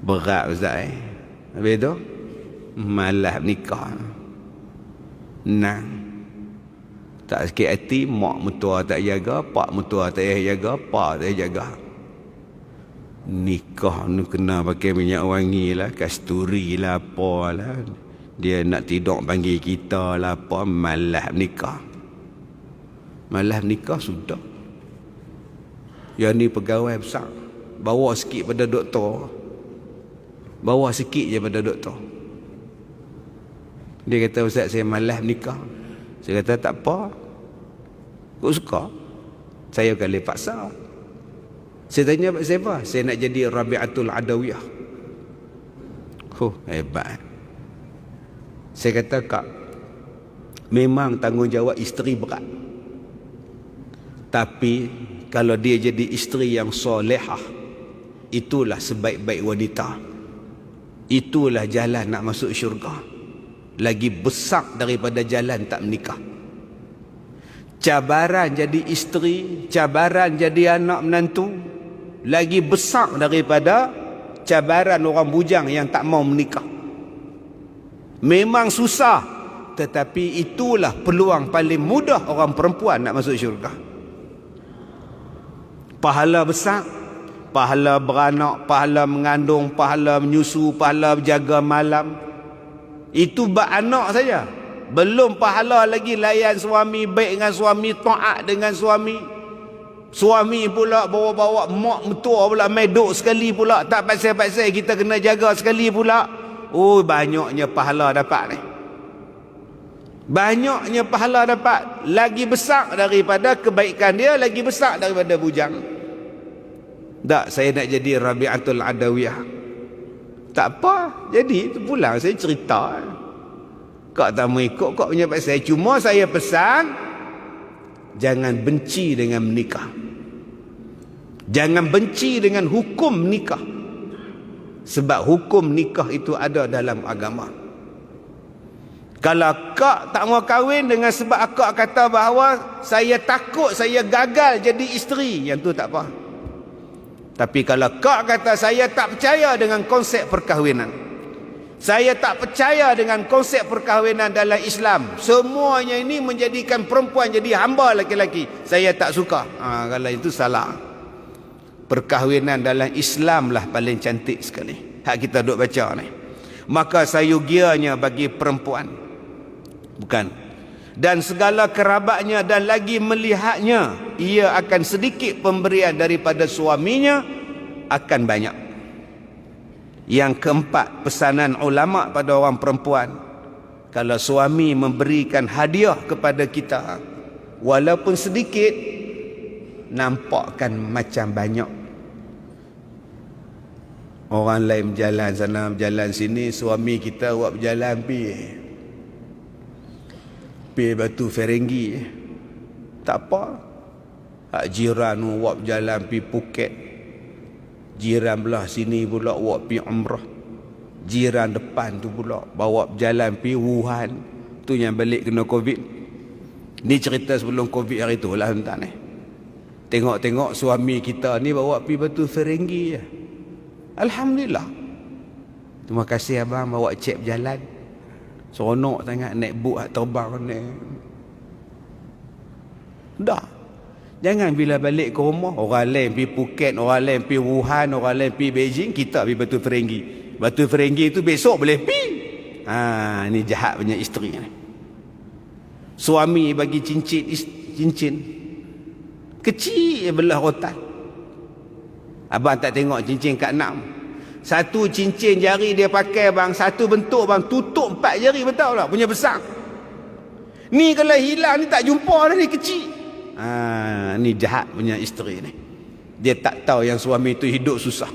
Berat Ustaz Habis tu malas nikah. Nah, tak sikit hati, mak mertua tak jaga, pak mertua tak jaga, pak tak jaga. Nikah ni kena pakai minyak wangi lah, kasturi lah, apa lah. Dia nak tidur panggil kita lah, apa. Malas nikah. Malas nikah sudah. Yang ni pegawai besar, bawa sikit pada doktor. Bawa sikit je pada doktor. Dia kata, Ustaz saya malas nikah. Saya kata tak apa. Kau suka? Saya boleh paksa. Saya tanya pak siapa? Saya nak jadi Rabi'atul Adawiyah. Hebat. Saya kata, Kak, memang tanggungjawab isteri berat. Tapi kalau dia jadi isteri yang solehah, itulah sebaik-baik wanita. Itulah jalan nak masuk syurga. Lagi besar daripada jalan tak menikah. Cabaran jadi isteri, cabaran jadi anak menantu, lagi besar daripada cabaran orang bujang yang tak mau menikah. Memang susah, tetapi itulah peluang paling mudah orang perempuan nak masuk syurga. Pahala besar, pahala beranak, pahala mengandung, pahala menyusu, pahala berjaga malam. Itu bak anak saja. Belum pahala lagi layan suami, baik dengan suami, taat dengan suami. Suami pula bawa-bawa mak mertua pula medok sekali pula. Tak pasal-pasal kita kena jaga sekali pula. Oh, banyaknya pahala dapat ni. Banyaknya pahala dapat. Lagi besar daripada kebaikan dia, lagi besar daripada bujang. Tak, saya nak jadi Rabi'atul Adawiyah. Tak apa, jadi pulang saya cerita. Kau tak mau ikut, kau punya pasal. Cuma saya pesan, jangan benci dengan menikah. Jangan benci dengan hukum nikah. Sebab hukum nikah itu ada dalam agama. Kalau akak tak mau kahwin dengan sebab akak kata bahawa saya takut saya gagal jadi isteri, yang tu tak apa. Tapi kalau akak kata saya tak percaya dengan konsep perkahwinan, saya tak percaya dengan konsep perkahwinan dalam Islam, semuanya ini menjadikan perempuan jadi hamba laki-laki, saya tak suka. Kalau itu salah. Perkahwinan dalam Islam lah paling cantik sekali, hak kita duk baca ni. Maka sayugianya bagi perempuan, bukan, dan segala kerabatnya, dan lagi melihatnya ia akan sedikit pemberian daripada suaminya akan banyak. Yang keempat, pesanan ulama pada orang perempuan, kalau suami memberikan hadiah kepada kita walaupun sedikit, nampakkan macam banyak. Orang lain berjalan sana berjalan sini, suami kita buat berjalan pi Batu Ferenggi, tak apa. Hak jiran buat berjalan pi Phuket, jiran belah sini pula buat pi umrah, jiran depan tu pula bawa berjalan pi Wuhan, tu yang balik kena Covid. Ni cerita sebelum Covid hari tu lah tuan ni. Tengok-tengok suami kita ni bawa pi Batu Ferenggi je. Alhamdulillah. Terima kasih abang bawa cek berjalan. Seronok sangat naik bot terbang ni. Dah. Jangan bila balik ke rumah, orang lain pergi Phuket, orang lain pergi Wuhan, orang lain pergi Beijing, kita pergi Batu Ferenggi. Batu Ferenggi tu besok boleh pergi. Ni jahat punya isteri ni. Suami bagi cincin kecil belah rotan. Abang tak tengok cincin Kak Nam? Satu cincin jari dia pakai bang, satu bentuk bang, tutup 4 jari, betul tak? Punya besar. Ni kalau hilang ni tak jumpa dah, ni kecil. Ni jahat punya isteri ni. Dia tak tahu yang suami tu hidup susah.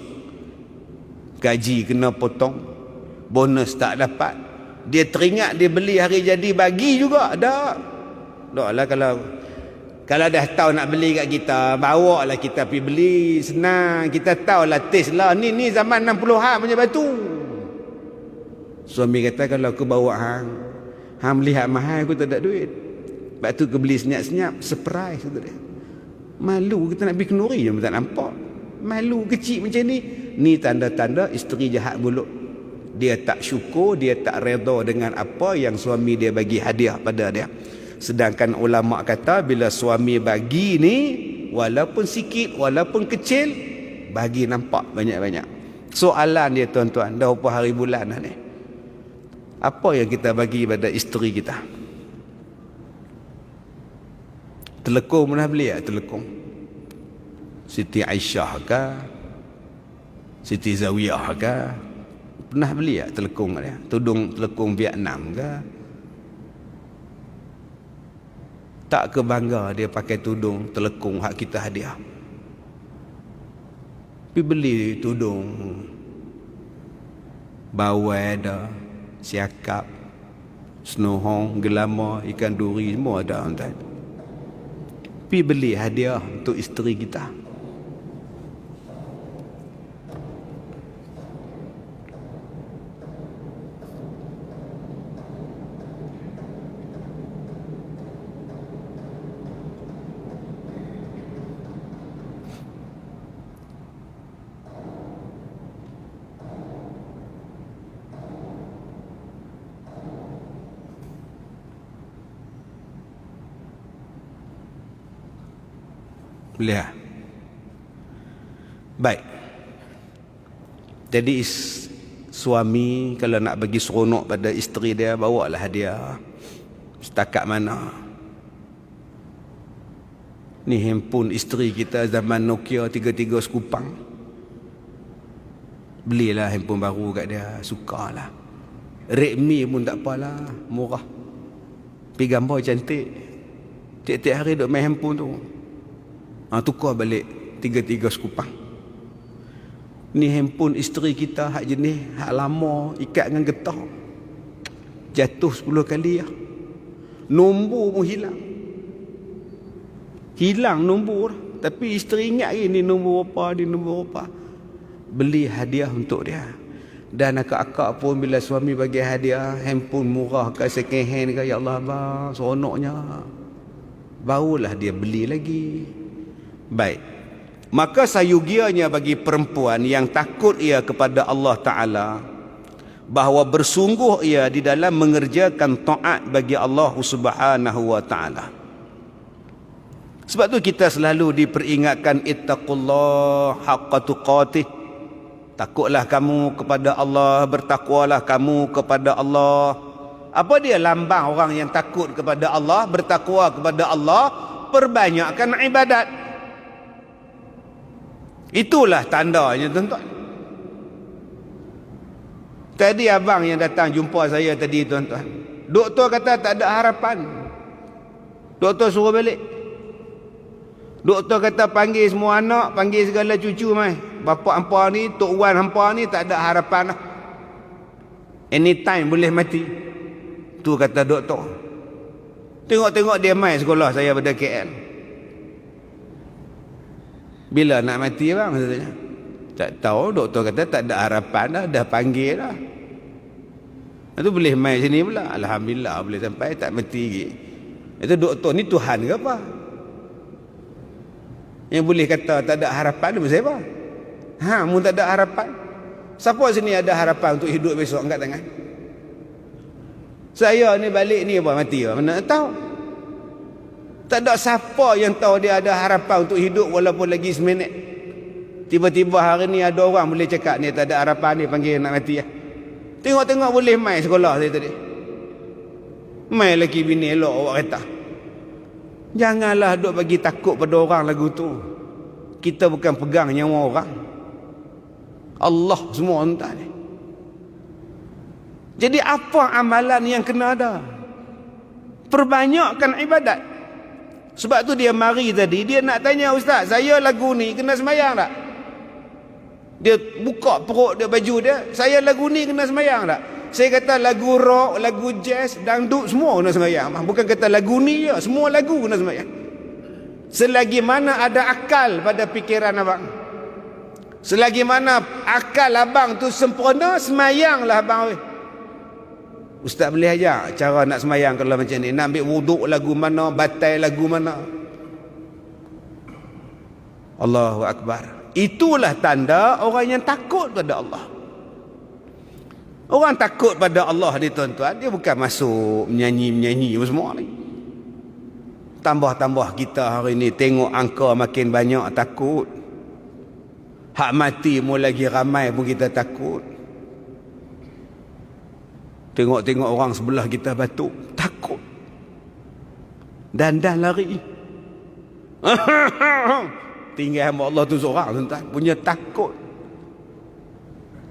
Gaji kena potong, bonus tak dapat. Dia teringat dia beli hari jadi bagi juga. Tak lah, kalau dah tahu nak beli kat kita, bawa lah kita pergi beli, senang. Kita tahu lah taste lah. Ni zaman 60-an punya batu. Suami kata, kalau aku bawa hang melihat mahal, aku tak ada duit. Sebab tu aku beli senyap-senyap, surprise kata dia. Malu kita nak pergi kenuri je tak nampak. Malu kecil macam ni. Ni tanda-tanda isteri jahat mulut. Dia tak syukur, dia tak redha dengan apa yang suami dia bagi hadiah pada dia. Sedangkan ulama kata bila suami bagi ni, walaupun sikit, walaupun kecil, bagi nampak banyak-banyak. Soalan dia tuan-tuan, dah berapa hari bulan dah ni, apa yang kita bagi pada isteri kita? Telekung pernah beli tak? Telekung Siti Aisyah ke, Siti Zawiyah ke, pernah beli tak telekung dia? Tudung telekung Vietnam ke? Tak ke bangga dia pakai tudung telekung hak kita hadiah. Pergi beli tudung bawai ada, siakap, snohong, gelama, ikan duri, semua ada tuan. Pergi beli hadiah untuk isteri kita. Boleh. Baik. Jadi suami kalau nak bagi seronok pada isteri dia, bawalah hadiah. Setakat mana? Ni handphone isteri kita zaman Nokia 33 sekupang. Belilah handphone baru kat dia, sukalah. Redmi pun tak apalah, murah. Pergi gambar cantik. Tiap-tiap hari duk main handphone tu. Tukar balik 33 sekupang. Ni handphone isteri kita hak jenis hak lama, ikat dengan getah. Jatuh 10 kali lah. Nombor pun hilang. Hilang nombor. Tapi isteri ingat ni nombor apa, ni nombor apa. Beli hadiah untuk dia. Dan akak-akak pun bila suami bagi hadiah handphone murah ke second hand ke, ya Allah abang, seronoknya. Barulah dia beli lagi. Baik. Maka sayugianya bagi perempuan yang takut ia kepada Allah Ta'ala, bahawa bersungguh ia di dalam mengerjakan taat bagi Allah Subhanahu wa Ta'ala. Sebab tu kita selalu diperingatkan, ittaqullah haqqa tuqatih. Takutlah kamu kepada Allah, bertakwalah kamu kepada Allah. Apa dia lambang orang yang takut kepada Allah, bertakwa kepada Allah? Perbanyakkan ibadat. Itulah tandanya, tuan-tuan. Tadi abang yang datang jumpa saya tadi, tuan-tuan, doktor kata tak ada harapan. Doktor suruh balik. Doktor kata panggil semua anak, panggil segala cucu mai. Bapa hampa ni, Tok Wan hampa ni tak ada harapan lah. Anytime boleh mati. Tu kata doktor. Tengok-tengok dia mai sekolah saya pada KL. Bila nak mati bang? Katanya. Tak tahu, doktor kata tak ada harapan dah, dah panggil dah. Itu boleh mai sini pula. Alhamdulillah boleh sampai, tak mati lagi. Itu doktor ni Tuhan ke apa? Yang boleh kata tak ada harapan tu siapa? Mu tak ada harapan. Siapa sini ada harapan untuk hidup besok? Angkat tangan. Saya ni balik ni apa, mati apa? Mana tahu? Tak ada siapa yang tahu dia ada harapan untuk hidup walaupun lagi seminit. Tiba-tiba hari ni ada orang boleh cakap ni tak ada harapan, ni panggil nak mati lah. Tengok-tengok boleh mai sekolah saya tadi. Mai lelaki bini elok awak kata. Janganlah duk bagi takut pada orang lagu tu. Kita bukan pegang nyawa orang. Allah semua entah ni. Jadi apa amalan yang kena ada? Perbanyakkan ibadat. Sebab tu dia mari tadi, dia nak tanya, ustaz, saya lagu ni kena sembahyang tak? Dia buka perut dia, baju dia, saya lagu ni kena sembahyang tak? Saya kata lagu rock, lagu jazz, dangdut semua kena sembahyang. Bukan kata lagu ni je, semua lagu kena sembahyang. Selagi mana ada akal pada fikiran abang, selagi mana akal abang tu sempurna, sembahyanglah abang. Ustaz boleh ajar cara nak sembahyang kalau macam ni, nak ambil wuduk lagu mana, batal lagu mana. Allahu Akbar. Itulah tanda orang yang takut pada Allah. Orang takut pada Allah ni, tuan-tuan, dia bukan masuk menyanyi-menyanyi semua ni. Tambah-tambah kita hari ni tengok angka makin banyak, takut. Hak mati mu lagi ramai pun kita takut. Tengok-tengok orang sebelah kita batuk, takut. Dan lari. Tinggal hamba Allah tu seorang, tuan-tuan, punya takut.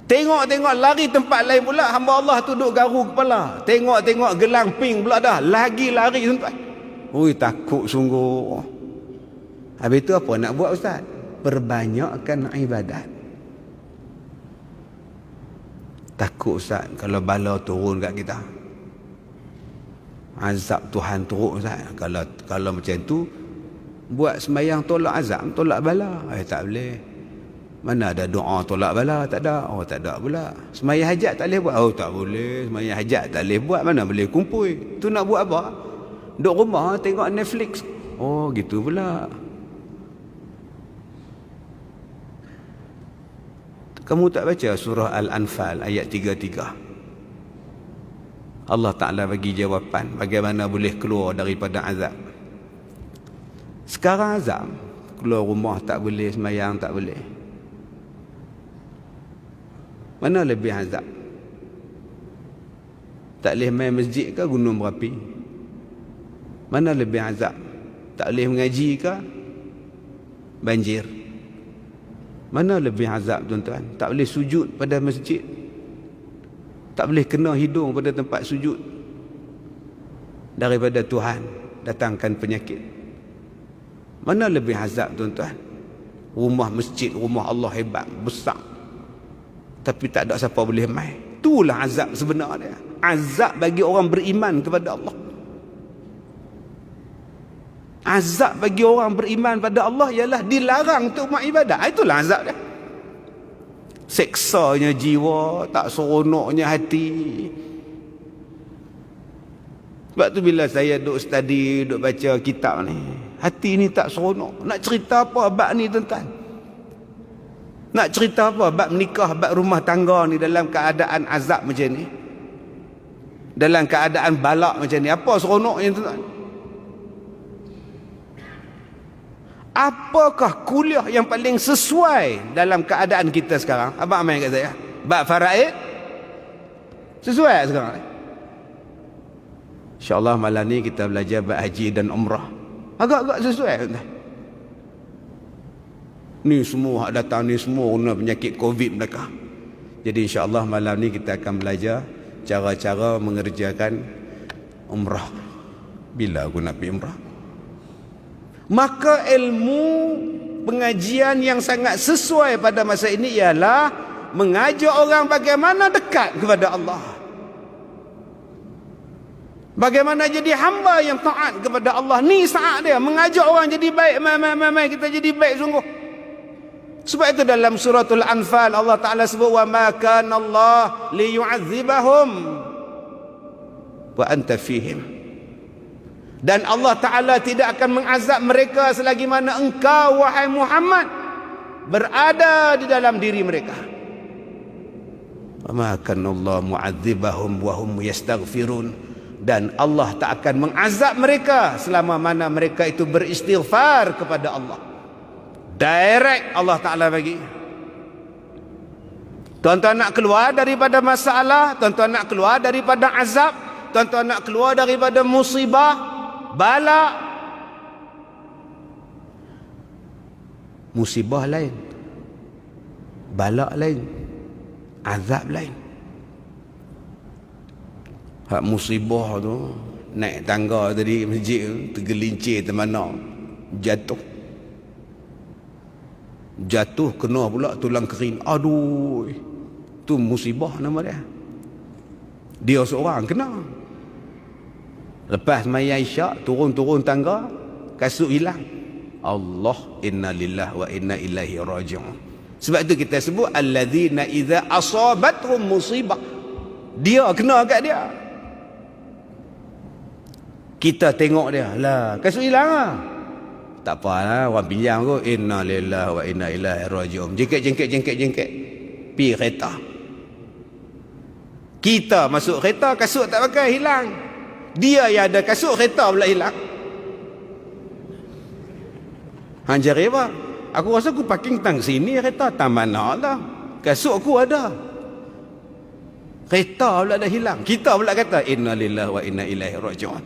Tengok-tengok lari tempat lain pula, hamba Allah tu duduk garu kepala. Tengok-tengok gelang ping pula dah, lagi lari, tuan-tuan. Ui, takut sungguh. Habis tu apa nak buat, ustaz? Perbanyakkan ibadat. Takut, ustaz, kalau bala turun kat kita, azab Tuhan turun, ustaz. Kalau macam tu, buat sembahyang tolak azab, tolak bala. Tak boleh. Mana ada doa tolak bala? Tak ada. Oh, tak ada pula. Sembahyang hajat tak boleh buat? Oh, tak boleh. Sembahyang hajat tak boleh buat. Mana boleh kumpul? Tu nak buat apa? Duduk rumah tengok Netflix. Oh, gitu pula. Kamu tak baca surah Al-Anfal ayat 33? Allah Ta'ala bagi jawapan bagaimana boleh keluar daripada azab. Sekarang azab, keluar rumah tak boleh, sembahyang tak boleh. Mana lebih azab? Tak boleh main masjid ke gunung berapi? Mana lebih azab? Tak boleh mengaji ke banjir? Mana lebih azab, tuan-tuan? Tak boleh sujud pada masjid, tak boleh kena hidung pada tempat sujud, daripada Tuhan datangkan penyakit. Mana lebih azab, tuan-tuan? Rumah masjid, rumah Allah hebat, besar, tapi tak ada siapa boleh mai. Itulah azab sebenarnya. Azab bagi orang beriman kepada Allah. Azab bagi orang beriman pada Allah ialah dilarang untuk buat ibadat. Itulah azab dia. Seksanya jiwa, tak seronoknya hati. Sebab tu bila saya duk study, duk baca kitab ni, hati ni tak seronok. Nak cerita apa bab ni tuan-tuan? Nak cerita apa bab menikah, bab rumah tangga ni dalam keadaan azab macam ni? Dalam keadaan balak macam ni, apa seronoknya tuan-tuan? Apakah kuliah yang paling sesuai dalam keadaan kita sekarang? Abang main kat saya. Bab faraid sesuai sekarang. InsyaAllah malam ni kita belajar bab haji dan umrah. Agak-agak sesuai tuan. Ni semua hak datang ni semua kena penyakit COVID mereka. Jadi insyaAllah malam ni kita akan belajar cara-cara mengerjakan umrah. Bila aku nak pergi umrah? Maka ilmu pengajian yang sangat sesuai pada masa ini ialah mengajar orang bagaimana dekat kepada Allah, bagaimana jadi hamba yang taat kepada Allah. Ni saat dia mengajar orang jadi baik. Mai kita jadi baik sungguh. Sebab itu dalam suratul Anfal Allah Ta'ala sebut, wa ma kana Allah liyu'adzibahum wa anta fihim. Dan Allah Ta'ala tidak akan mengazab mereka selagi mana engkau, wahai Muhammad, berada di dalam diri mereka. Wa ma kana Allah mu'adzibahum wa hum yastaghfirun. Dan Allah tak akan mengazab mereka selama mana mereka itu beristighfar kepada Allah. Direct Allah Ta'ala bagi. Tuan-tuan nak keluar daripada masalah, tuan-tuan nak keluar daripada azab, tuan-tuan nak keluar daripada musibah, bala. Musibah lain, bala lain, azab lain. Hak musibah tu naik tangga tadi masjid tu, tergelincir termana, jatuh kena pula tulang kering. Aduh, tu musibah nama dia. Dia seorang kena. Lepas maya isyak, turun tangga, kasut hilang. Allah, inna lillahi wa inna ilaihi raji'un. Sebab itu kita sebut alladzina idza asabathum musibah. Dia kena kat dia. Kita tengok dia, lah kasut hilang lah. Tak apalah, orang pinjam kot. Inna lillahi wa inna ilaihi raji'un. Jengket. Pi kereta. Kita masuk kereta, kasut tak pakai, hilang. Dia yang ada kasut, kereta pula hilang. Hang jari apa? Aku rasa aku parking tang sini, kereta tang mana lah. Kasut aku ada. Kereta pula dah hilang. Kita pula kata inna lillahi wa inna ilaihi raji'un.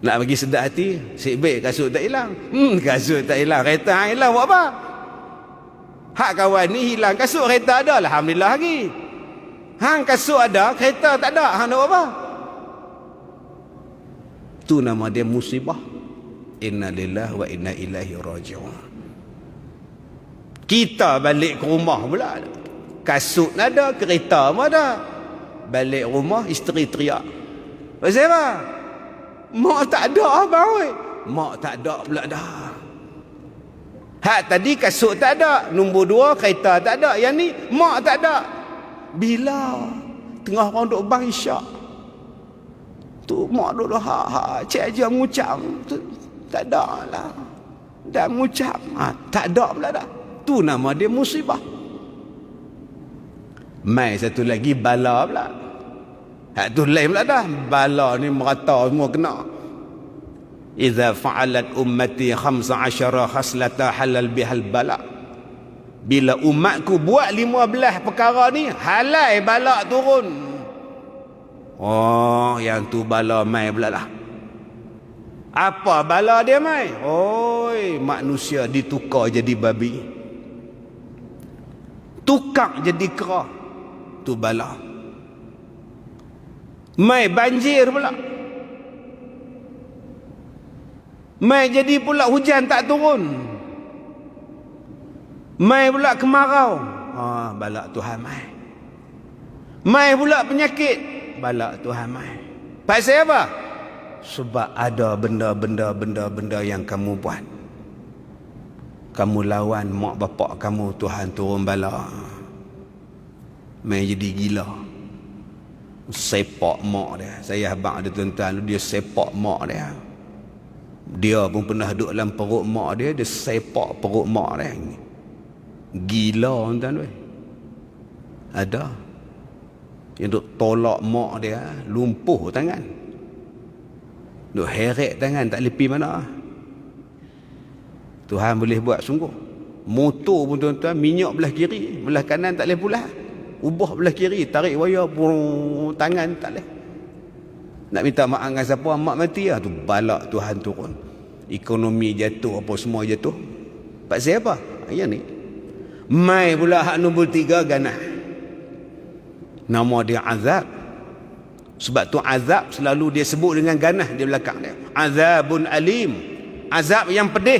Nak bagi sedap hati, sik baik kasut tak hilang. Kasut tak hilang, kereta hang hilang buat apa? Hak kawan ni hilang kasut, kereta ada, alhamdulillah lagi. Hang kasut ada, kereta tak ada, hang nak buat apa? Tu nama dia musibah. Inna lillahi wa inna ilaihi raji'un. Kita balik ke rumah pula, kasut ada, kereta pun ada. Balik rumah, isteri teriak. Pasal apa? Mak tak ada abang. Mak tak ada pula dah. Hak tadi kasut tak ada, nombor 2 kereta tak ada, yang ni mak tak ada. Bila tengah orang duk bang isyak tu, mak duk cik aja mengucap tu, tak ada lah. Dah mengucap, tak ada pula dah. Tu nama dia musibah. Mai satu lagi bala pula. Hak tu lain pula dah. Bala ni merata semua kena. Iza fa'alat ummati 15 khaslata halal bihal bala. Bila umatku buat 15 perkara ni, halal bala turun. Oh, yang tu bala mai pula lah. Apa bala dia mai? Oi, manusia ditukar jadi babi, tukar jadi kera. Tu bala. Mai banjir pula. Mai jadi pula hujan tak turun. Mai pula kemarau. Balak Tuhan mai. Mai pula penyakit. Balak Tuhan mai. Pasal apa? Sebab ada benda-benda yang kamu buat. Kamu lawan mak bapak kamu, Tuhan turun bala. Main jadi gila. Sepak mak dia. Saya abang ada tuan-tuan, dia sepak mak dia. Dia pun pernah duduk dalam perut mak dia, dia sepak perut mak dia. Gila tuan-tuan. Ada yang duk tolak mak dia, lumpuh tangan, duk heret tangan, tak lepi mana. Tuhan boleh buat sungguh. Motor pun tuan-tuan, minyak belah kiri, belah kanan tak boleh pula. Ubah belah kiri, tarik wayar pun tangan tak boleh. Nak minta maaf dengan siapa, mak mati lah. Tu balak Tuhan turun. Ekonomi jatuh, apa semua jatuh. Pasal apa? Yang ni. Mai pula hak nombor 3 ganah. Nama dia azab. Sebab tu azab selalu dia sebut dengan ganah di belakang dia. Azabun alim. Azab yang pedih.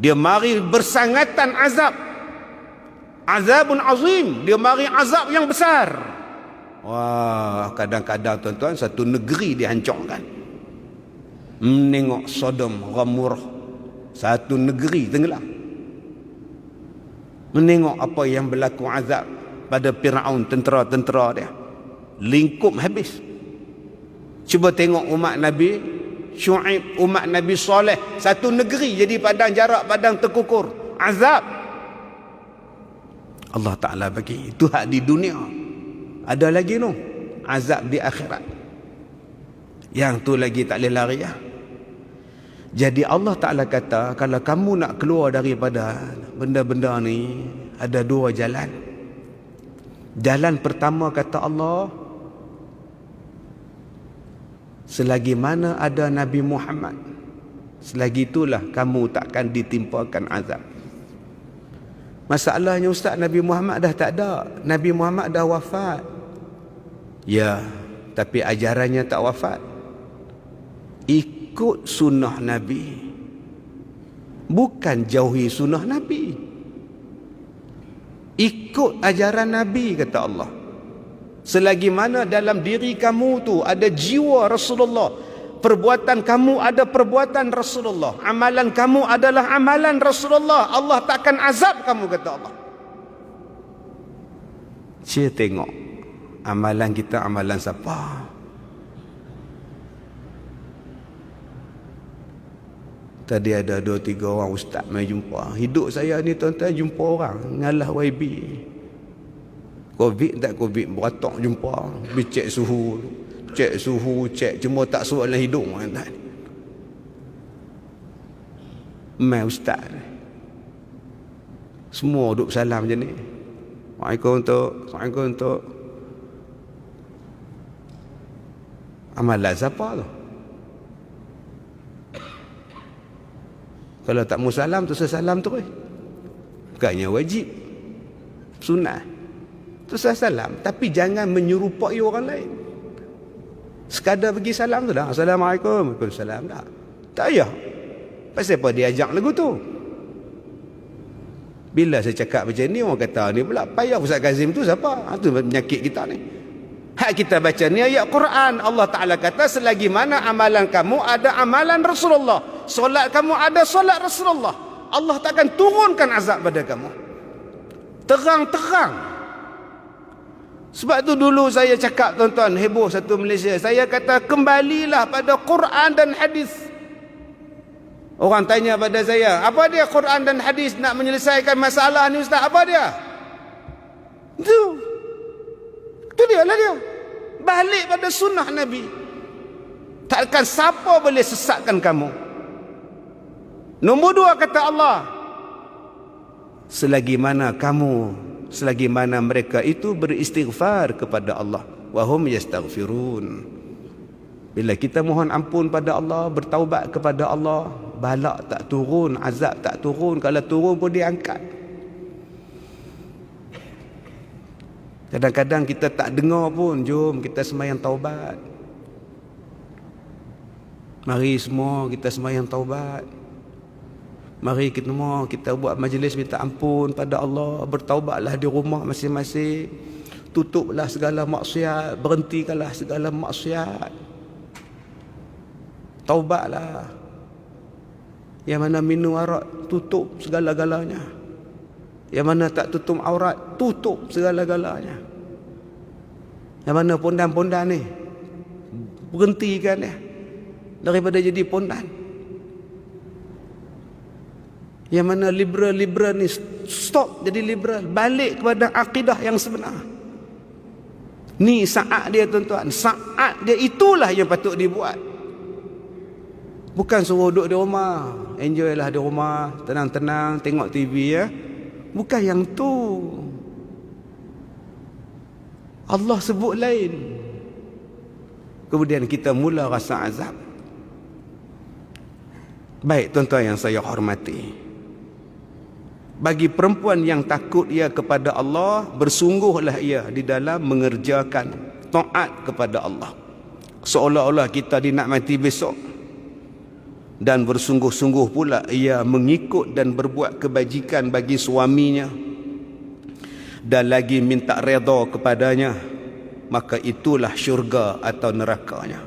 Dia mari bersangatan azab. Azabun azim. Dia mari azab yang besar. Wah, kadang-kadang tuan-tuan satu negeri dihancurkan. Menengok Sodom, Gomorrah, satu negeri tenggelam. Menengok apa yang berlaku azab pada Firaun, tentera-tentera dia. Lingkup habis. Cuba tengok umat Nabi Syuaib, umat Nabi Saleh, satu negeri jadi padang jarak, padang terkukur. Azab. Allah Ta'ala bagi. Itu hak di dunia. Ada lagi tu, azab di akhirat. Yang tu lagi tak boleh lari ya. Jadi Allah Ta'ala kata, kalau kamu nak keluar daripada benda-benda ni, ada 2 jalan. Jalan pertama kata Allah, selagi mana ada Nabi Muhammad, selagi itulah kamu takkan ditimpakan azab. Masalahnya Ustaz, Nabi Muhammad dah tak ada. Nabi Muhammad dah wafat. Ya, tapi ajarannya tak wafat. Ikut sunnah Nabi, bukan jauhi sunnah Nabi. Ikut ajaran Nabi kata Allah. Selagi mana dalam diri kamu tu ada jiwa Rasulullah, perbuatan kamu ada perbuatan Rasulullah, amalan kamu adalah amalan Rasulullah, Allah takkan azab kamu kata Allah. Cik tengok amalan kita, amalan siapa? Tadi ada 2-3 orang ustaz mai jumpa. Hidup saya ni tuan-tuan jumpa orang ngalah YB. Covid tak Covid, beratok jumpa, pergi cek suhu, cek cuma tak surat dalam hidung kan. Mai ustaz semua duduk salam macam ni. Waalaikumsalam untuk amalan siapa tu? Kalau tak mau salam tu salam terus. Bukannya wajib, sunnah. Tu salam, tapi jangan menyerupai orang lain. Sekadar pergi salam tu dah. Assalamualaikum. Waalaikumsalam dah. Tak payah. Pasal apa dia ajak lagu tu? Bila saya cakap macam ni, orang kata ni pula payah Ustaz Kazim tu siapa? Itu penyakit kita ni. Hak kita baca ni ayat Quran. Allah Ta'ala kata selagi mana amalan kamu ada amalan Rasulullah, solat kamu ada solat Rasulullah, Allah takkan turunkan azab pada kamu. Terang-terang. Sebab tu dulu saya cakap tuan-tuan, heboh satu Malaysia, saya kata kembalilah pada Quran dan hadis. Orang tanya pada saya, apa dia Quran dan hadis nak menyelesaikan masalah ni Ustaz? Apa dia? Itu dia lah dia. Balik pada sunnah Nabi. Takkan siapa boleh sesatkan kamu. Nombor 2 kata Allah, selagi mana mereka itu beristighfar kepada Allah, wahum yastaghfirun. Bila kita mohon ampun pada Allah, bertaubat kepada Allah, balak tak turun, azab tak turun. Kalau turun pun diangkat. Kadang-kadang kita tak dengar pun, jom kita sembahyang taubat. Mari semua kita sembahyang taubat. Mari kita buat majlis minta ampun pada Allah, bertaubatlah di rumah masing-masing. Tutuplah segala maksiat, berhentikanlah segala maksiat. Taubatlah. Yang mana minum arak, tutup segala-galanya. Yang mana tak tutup aurat, tutup segala-galanya. Yang mana pondan-pondan ni, berhentikan dia daripada jadi pondan. Yang mana liberal-liberal ni stop jadi liberal, balik kepada akidah yang sebenar. Ni saat dia tuan-tuan, saat dia, itulah yang patut dibuat. Bukan suruh duduk di rumah, enjoy lah di rumah, tenang-tenang tengok TV ya. Bukan yang tu. Allah sebut lain. Kemudian kita mula rasa azab. Baik tuan-tuan yang saya hormati, bagi perempuan yang takut ia kepada Allah, bersungguhlah ia di dalam mengerjakan taat kepada Allah, seolah-olah kita dinakmati besok. Dan bersungguh-sungguh pula ia mengikut dan berbuat kebajikan bagi suaminya, dan lagi minta redha kepadanya, maka itulah syurga atau nerakanya.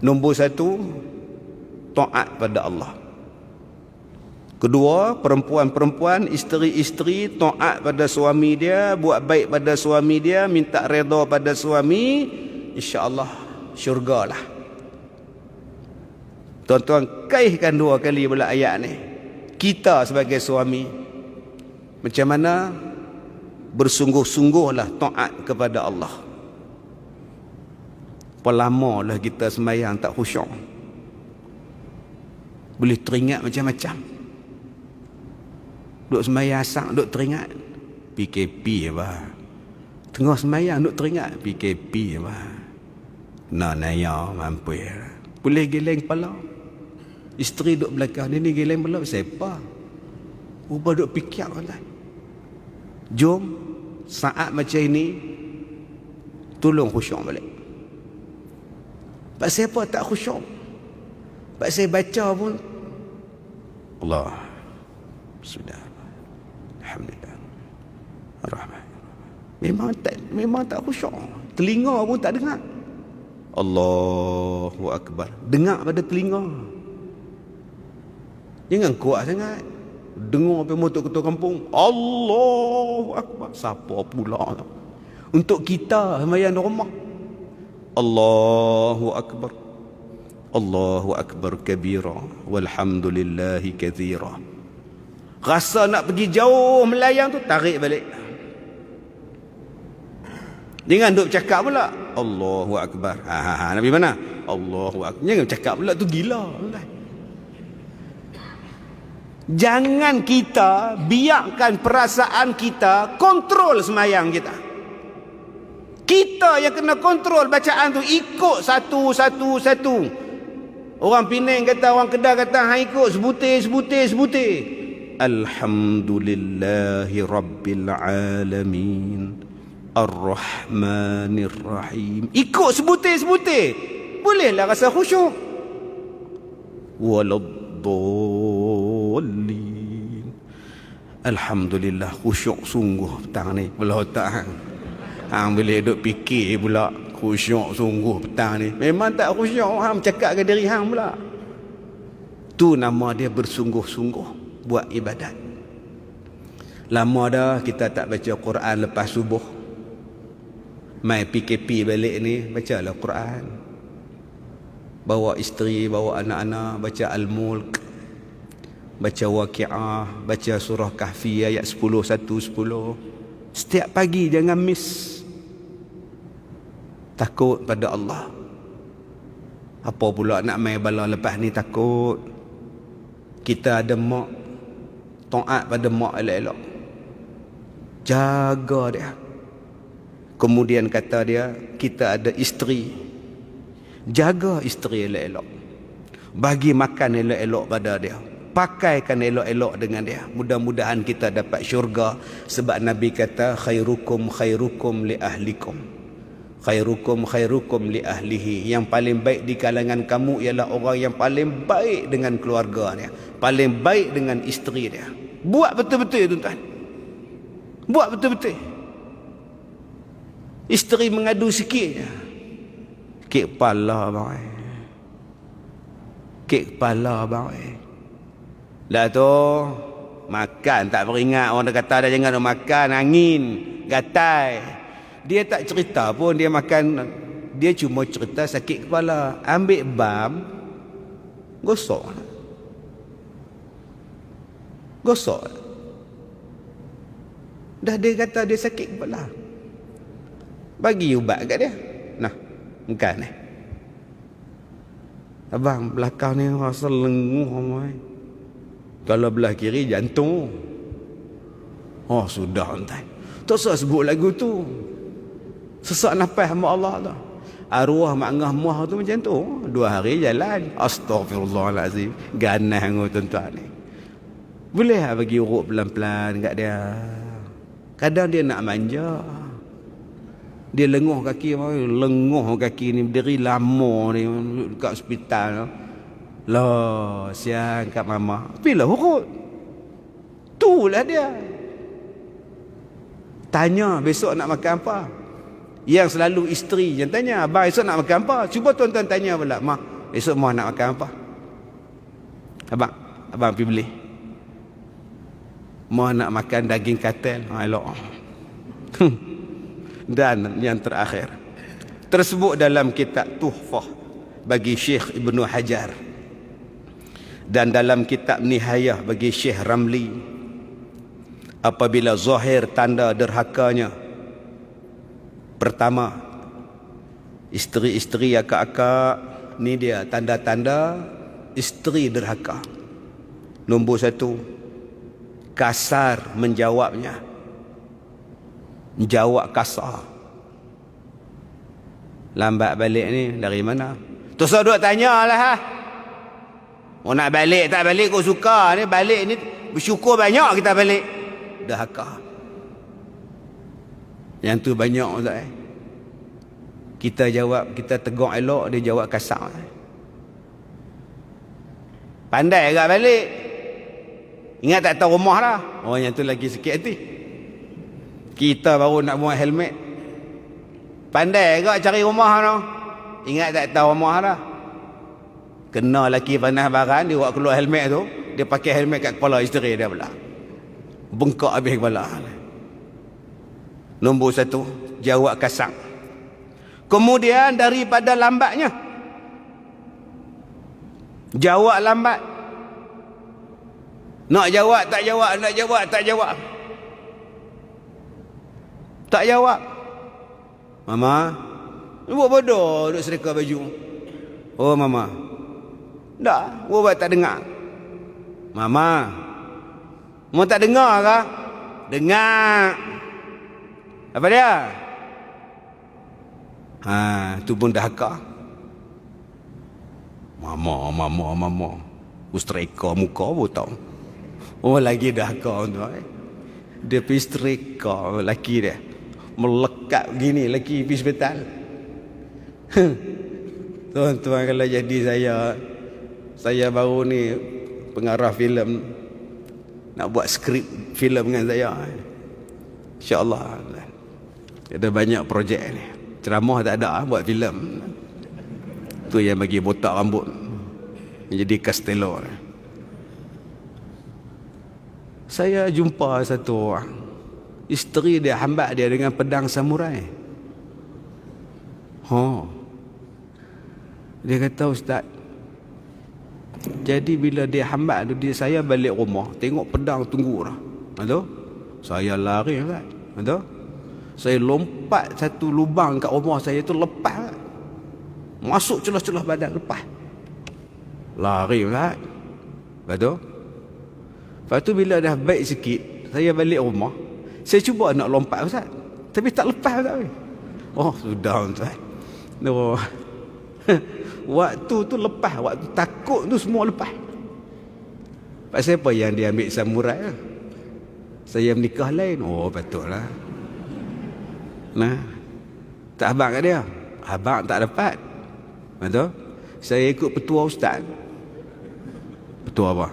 Nombor satu, taat pada Allah. Kedua, perempuan-perempuan, isteri-isteri taat pada suami dia, buat baik pada suami dia, minta redha pada suami, insya-Allah syurgalah. Tuan-tuan, kaihkan dua kali pula ayat ni. Kita sebagai suami, macam mana bersungguh-sungguhlah taat kepada Allah. Pelama lah kita sembahyang tak khusyuk. Boleh teringat macam-macam. Duk sembahyang asar, duk teringat PKP apa. Tengah sembahyang duk teringat PKP apa. Nak naya mampu. Boleh geleng kepala. Isteri duk belakang ni geleng kepala siapa? Ubah duk fikir kan. Jom saat macam ini tolong khusyuk balik. Pak siapa tak khusyuk? Pak saya baca pun Allah sudah. Alhamdulillah. Ar-Rahman. Memang tak khusyuk. Telinga pun tak dengar. Allahu Akbar. Dengar pada telinga. Jangan kuat sangat. Dengar sampai motor ketua kampung. Allahu Akbar. Siapa pula? Untuk kita sembahyang di rumah. Allahu Akbar. Allahu Akbar kabira. Walhamdulillahi kathira. Rasa nak pergi jauh melayang tu, tarik balik. Jangan duk cakap pula Allahu Akbar. Nabi mana? Allahu Akbar. Jangan cakap pula tu gila. Jangan kita biarkan perasaan kita kontrol semayang kita. Kita yang kena kontrol bacaan tu, ikut satu. Orang Penang kata, orang Kedah kata, ikut sebutir. Alhamdulillahi Rabbil Alamin Ar-Rahmanir Rahim. Ikut sebutir. Bolehlah rasa khusyuk. Waladdallin. Alhamdulillah khusyuk sungguh petang ni. Belah otak hang boleh duk fikir pula khusyuk sungguh petang ni. Memang tak khusyuk, hang cakap ke diri hang pula. Tu nama dia bersungguh-sungguh buat ibadat. Lama dah kita tak baca Quran lepas subuh. Mai PKP balik ni, bacalah Quran. Bawa isteri, bawa anak-anak, baca Al-Mulk, baca Waqi'ah, baca surah Kahfi ayat 10, 1-10. Setiap pagi jangan miss. Takut pada Allah. Apa pula nak mai bala lepas ni takut. Kita ada mak, taat pada mak elok-elok. Jaga dia. Kemudian kata dia, kita ada isteri. Jaga isteri elok-elok. Bagi makan elok-elok pada dia. Pakaikan elok-elok dengan dia. Mudah-mudahan kita dapat syurga. Sebab Nabi kata, khairukum li ahlikum. Khairukum li ahlihi. Yang paling baik di kalangan kamu ialah orang yang paling baik dengan keluarganya, paling baik dengan isteri dia. Buat betul-betul tuan-tuan. Buat betul-betul. Isteri mengadu sikit je. Kek kepala bang. Lah tu makan tak beringat, orang dah kata dah jangan makan, angin, gatai. Dia tak cerita pun dia makan, dia cuma cerita sakit kepala. Ambil bam, gosok. Gosok. Dah dia kata dia sakit kepala. Bagi ubat kat dia. Nah, makan ni. Abang, belakang ni rasa lenguh mai. Kalau belah kiri jantung. Oh, sudah entai. Tak usah sebut lagu tu. Sesak nafas hamba Allah tu. Arwah mak ngah muah tu macam tu. 2 hari jalan. Astaghfirullahalazim. Ganas ngau tuan-tuan ni. Boleh lah bagi urut pelan-pelan kat dia. Kadang dia nak manja. Dia lenguh kaki ni berdiri lama ni dekat hospital. Lah, siang kat mama. Bila urut? Itulah dia. Tanya besok nak makan apa? Yang selalu isteri yang tanya, abang esok nak makan apa? Cuba tuan-tuan tanya pula, mak, esok mak nak makan apa? Abang pergi beli. Mak nak makan daging katel. Elok. Dan yang terakhir, tersebut dalam kitab Tuhfah bagi Syekh Ibnu Hajar, dan dalam kitab Nihayah bagi Syekh Ramli, apabila zahir tanda derhakanya. Pertama, isteri-isteri akak-akak ni dia tanda-tanda isteri derhaka. Nombor 1, kasar menjawabnya. Jawab kasar. Lambat balik ni dari mana? Terus duk tanyalah ha. Oh, nak balik tak balik kau suka ni, balik ni bersyukur banyak kita balik. Derhaka. Yang tu banyak Ustaz. Kita jawab, kita tegur elok, dia jawab kasar. Pandai agak balik. Ingat tak tahu rumah dah. Oh, yang tu lagi sikit hati. Kita baru nak buat helmet. Pandai agak cari rumah dah. Ingat tak tahu rumah dah. Kena laki panas barang, dia buat keluar helmet tu, dia pakai helmet kat kepala isteri dia pula. Bengkak habis kepala. Nombor 1, jawab kasar. Kemudian daripada lambatnya, jawab lambat. Nak jawab tak jawab, nak jawab tak jawab. Tak jawab. Mama, buat bodoh duk sedekah baju. Oh mama. Tak, buat tak dengar. Mama, mau tak dengar ke? Dengar. Apa dia? Tu pun dah haka. Mama. Ustreka muka pun tahu. Oh, lagi dah haka tu. Dia pergi streka laki dia. Melekat gini laki pergi hospital. Tuan-tuan, kalau jadi saya baru ni pengarah filem, nak buat skrip filem dengan saya. InsyaAllah ada banyak projek ni. Ceramah tak ada, buat filem. Tu yang bagi botak rambut jadi Castello. Saya jumpa satu orang, isteri dia hambat dia dengan pedang samurai. Dia kata, Ustaz, jadi bila dia hambat tu, saya balik rumah, tengok pedang tunggu dah. Saya lari, Ustaz. Saya lompat satu lubang kat rumah saya tu, lepas. Masuk celah-celah badan, lepas. Lari, Ustaz. Lepas tu bila dah baik sikit, saya balik rumah. Saya cuba nak lompat, Ustaz, tapi tak lepas, Ustaz. Oh, sudah, Ustaz. Waktu tu lepas, waktu takut tu semua lepas. Pasal apa yang dia ambil samurai lah? Saya menikah lain. Oh, betul lah. Nah, tak abang kat dia. Abang tak dapat. Betul? Saya ikut petua ustaz. Petua apa?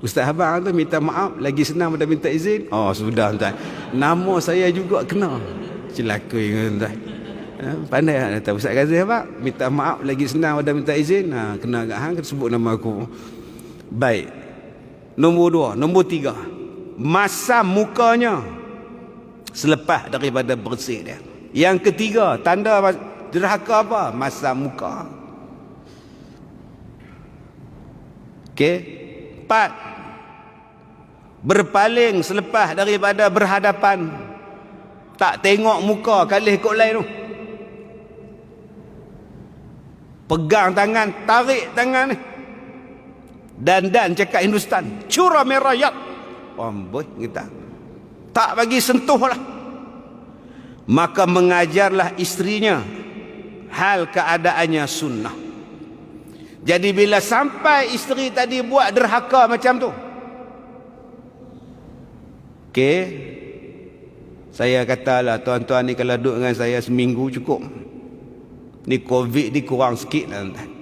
Ustaz abang tu minta maaf, lagi senang pada minta izin. Oh, sudah tuan. Nama saya juga kena. Celaka tuan. Pandai tak kata Ustaz Ghazal abang, minta maaf lagi senang pada minta izin. Kena kat hang sebut nama aku. Baik. Nombor 2, nombor 3, masam mukanya selepas daripada bersih dia. Yang ketiga, tanda derhaka apa? Masam muka. Okey. 4, berpaling selepas daripada berhadapan. Tak tengok muka kalih kok lain tu. Pegang tangan, tarik tangan ni. Dan cakap Hindustan, cura merayat. Amboi kita. Tak bagi sentuh lah. Maka mengajarlah isterinya hal keadaannya sunnah. Jadi bila sampai isteri tadi buat derhaka macam tu, okey, saya katalah tuan-tuan ni kalau duduk dengan saya seminggu cukup. Ni COVID ni kurang sikit lah tuan.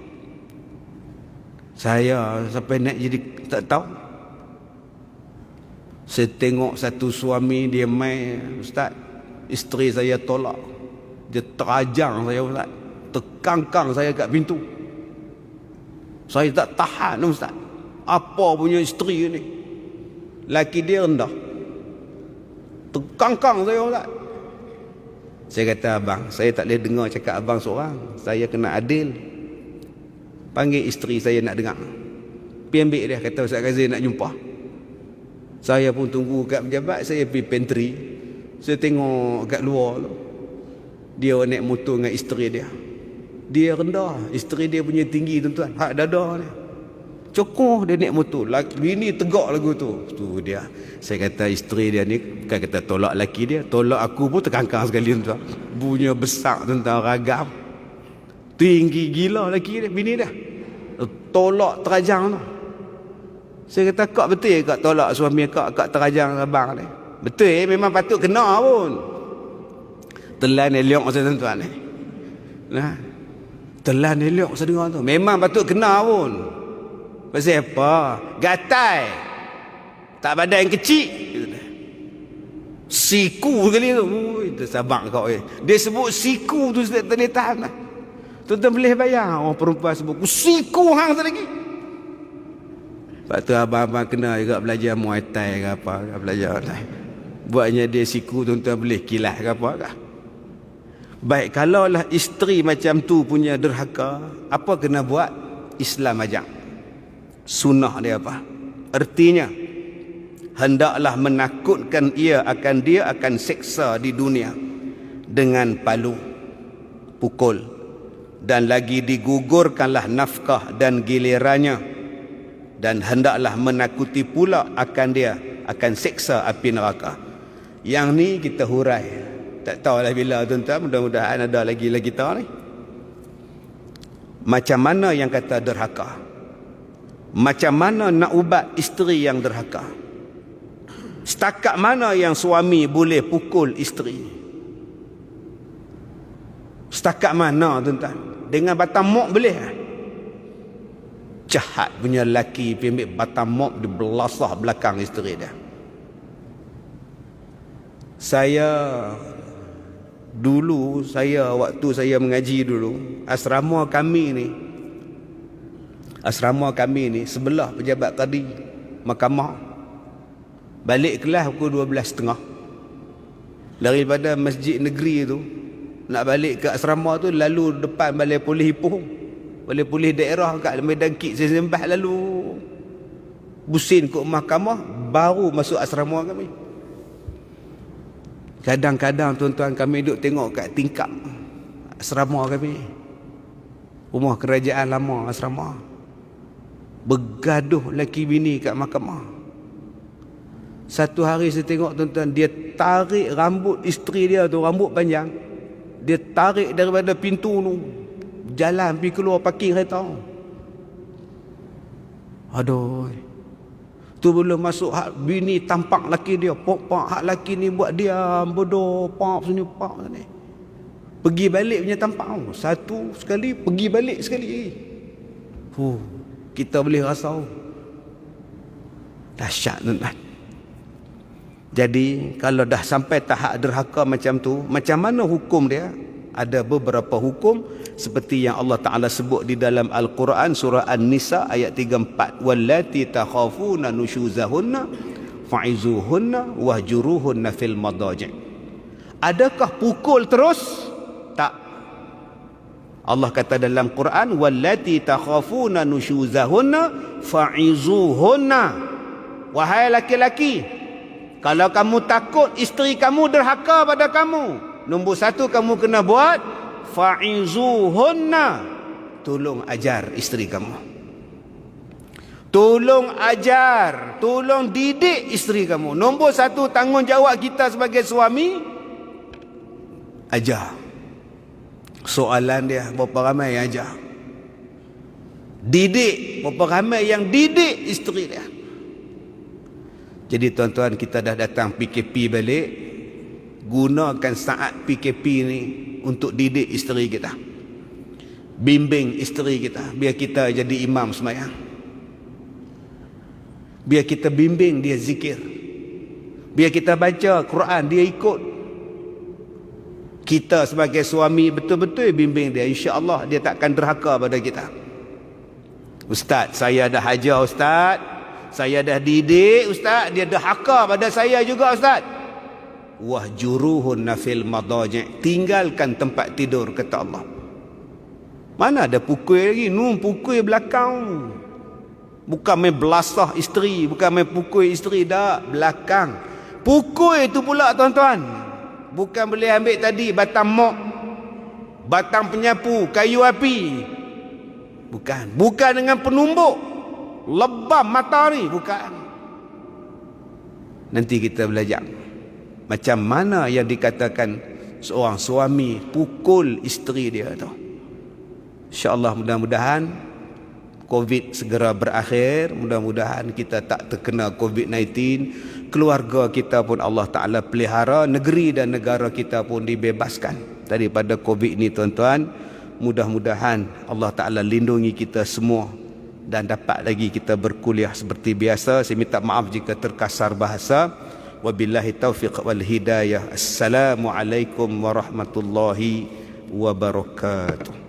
Saya sampai nak jadi tak tahu. Saya tengok satu suami dia main, ustaz, isteri saya tolak. Dia terajang saya, ustaz. Terkangkang saya kat pintu. Saya tak tahan, ustaz. Apa punya isteri ni? Laki dia rendah. Terkangkang saya, ustaz. Saya kata, abang, saya tak boleh dengar cakap abang seorang. Saya kena adil. Panggil isteri saya nak dengar. Pergi ambil dia, kata Ustaz Kazim nak jumpa. Saya pun tunggu kat pejabat, saya pergi pantry. Saya tengok kat luar tu. Dia naik motor dengan isteri dia. Dia rendah, isteri dia punya tinggi tuan-tuan, hak dada ni. Cokoh dia naik motor, bini tegak lagu tu. Tu dia. Saya kata isteri dia ni bukan kata tolak laki dia, tolak aku pun terkangkang sekali tuan-tuan. Bunyi besar tuan-tuan, ragam. Tinggi gila laki dia, bini dia. Tolak terajang tu. Saya kata kak betul kak tolak suami kak terajang abang ni. Betul memang patut kena pun. Telan elok saya tuan-tuan ni. Nah. Telan elok saya dengar tu. Memang patut kena pun. Pasal apa? Gatai. Tak badan kecil. Siku sekali tu. Itu sabak kau Dia sebut siku tu tak boleh tahan lah. Tuan-tuan boleh bayar orang perempuan sebut siku hang lagi. Lepas tu abang-abang kena juga belajar Muay Thai ke apa ke belajar. Buatnya dia siku tuan-tuan boleh kilas ke apa ke. Baik, kalaulah isteri macam tu punya derhaka, apa kena buat? Islam ajak. Sunnah dia apa? Artinya hendaklah menakutkan dia akan seksa di dunia dengan palu, pukul, dan lagi digugurkanlah nafkah dan gilirannya, dan hendaklah menakuti pula akan seksa api neraka. Yang ni kita hurai. Tak tahulah bila tuan-tuan, mudah-mudahan ada lagi kita ni. Macam mana yang kata derhaka? Macam mana nak ubat isteri yang derhaka? Setakat mana yang suami boleh pukul isteri? Setakat mana tuan-tuan? Dengan batang mok boleh? Jahat punya lelaki pergi ambil batang mok di belasah belakang isteri dia. Waktu saya mengaji dulu, asrama kami ni sebelah pejabat qadi mahkamah. Balik kelas pukul 12.30. Daripada masjid negeri tu nak balik ke asrama tu, lalu depan balai polis Ipoh, balai polis daerah kat Medan Kit saya sembah, lalu busin ke mahkamah, baru masuk asrama kami. Kadang-kadang tuan-tuan kami duduk tengok kat tingkap asrama kami, rumah kerajaan lama asrama, bergaduh laki bini kat mahkamah. Satu hari saya tengok tuan-tuan, dia tarik rambut isteri dia tu, rambut panjang, dia tarik daripada pintu tu, jalan pergi keluar parking kereta. Aduh, tu belum masuk hak bini tampak laki dia, pak hak laki ni buat diam bodoh, pak senyum pak ni. Pergi balik punya tampak, satu sekali pergi balik sekali. Kita boleh rasa dahsyat tuan-tuan. Jadi kalau dah sampai tahap derhaka macam tu, macam mana hukum dia? Ada beberapa hukum seperti yang Allah Ta'ala sebut di dalam Al-Quran surah An-Nisa ayat 34, wallati takhafuna nusyuzahunna fa'izuhunna wahjuruhunna fil madaji'. Adakah pukul terus? Tak. Allah kata dalam Quran, wallati takhafuna nusyuzahunna fa'izuhunna. Wahai laki-laki, kalau kamu takut isteri kamu derhaka pada kamu, nombor satu kamu kena buat fa'izuhunna, tolong ajar isteri kamu, tolong ajar, tolong didik isteri kamu. Nombor satu tanggungjawab kita sebagai suami, ajar. Soalan dia, berapa ramai yang ajar? Didik, berapa ramai yang didik isteri dia? Jadi tuan-tuan, kita dah datang PKP balik, gunakan saat PKP ni untuk didik isteri kita, bimbing isteri kita, biar kita jadi imam sembahyang, biar kita bimbing dia zikir, biar kita baca Quran dia ikut. Kita sebagai suami betul-betul bimbing dia, insya-Allah dia takkan derhaka pada kita. Ustaz, saya dah ajar ustaz, saya dah didik ustaz, dia derhaka pada saya juga ustaz. Wahjuruhunna fil madaji', tinggalkan tempat tidur, kata Allah. Mana ada pukul lagi? Pukul belakang. Bukan main belasah isteri, bukan main pukul isteri, dah belakang. Pukul itu pula tuan-tuan, bukan boleh ambil tadi batang mop, batang penyapu, kayu api. Bukan dengan penumbuk, lebam matahari, bukan. Nanti kita belajar macam mana yang dikatakan seorang suami pukul isteri dia tu. InsyaAllah mudah-mudahan COVID segera berakhir, mudah-mudahan kita tak terkena COVID-19, keluarga kita pun Allah Ta'ala pelihara, negeri dan negara kita pun dibebaskan daripada COVID ni tuan-tuan. Mudah-mudahan Allah Ta'ala lindungi kita semua dan dapat lagi kita berkuliah seperti biasa. Saya minta maaf jika terkasar bahasa. Wabillahi taufiq wal hidayah. Assalamualaikum warahmatullahi wabarakatuh.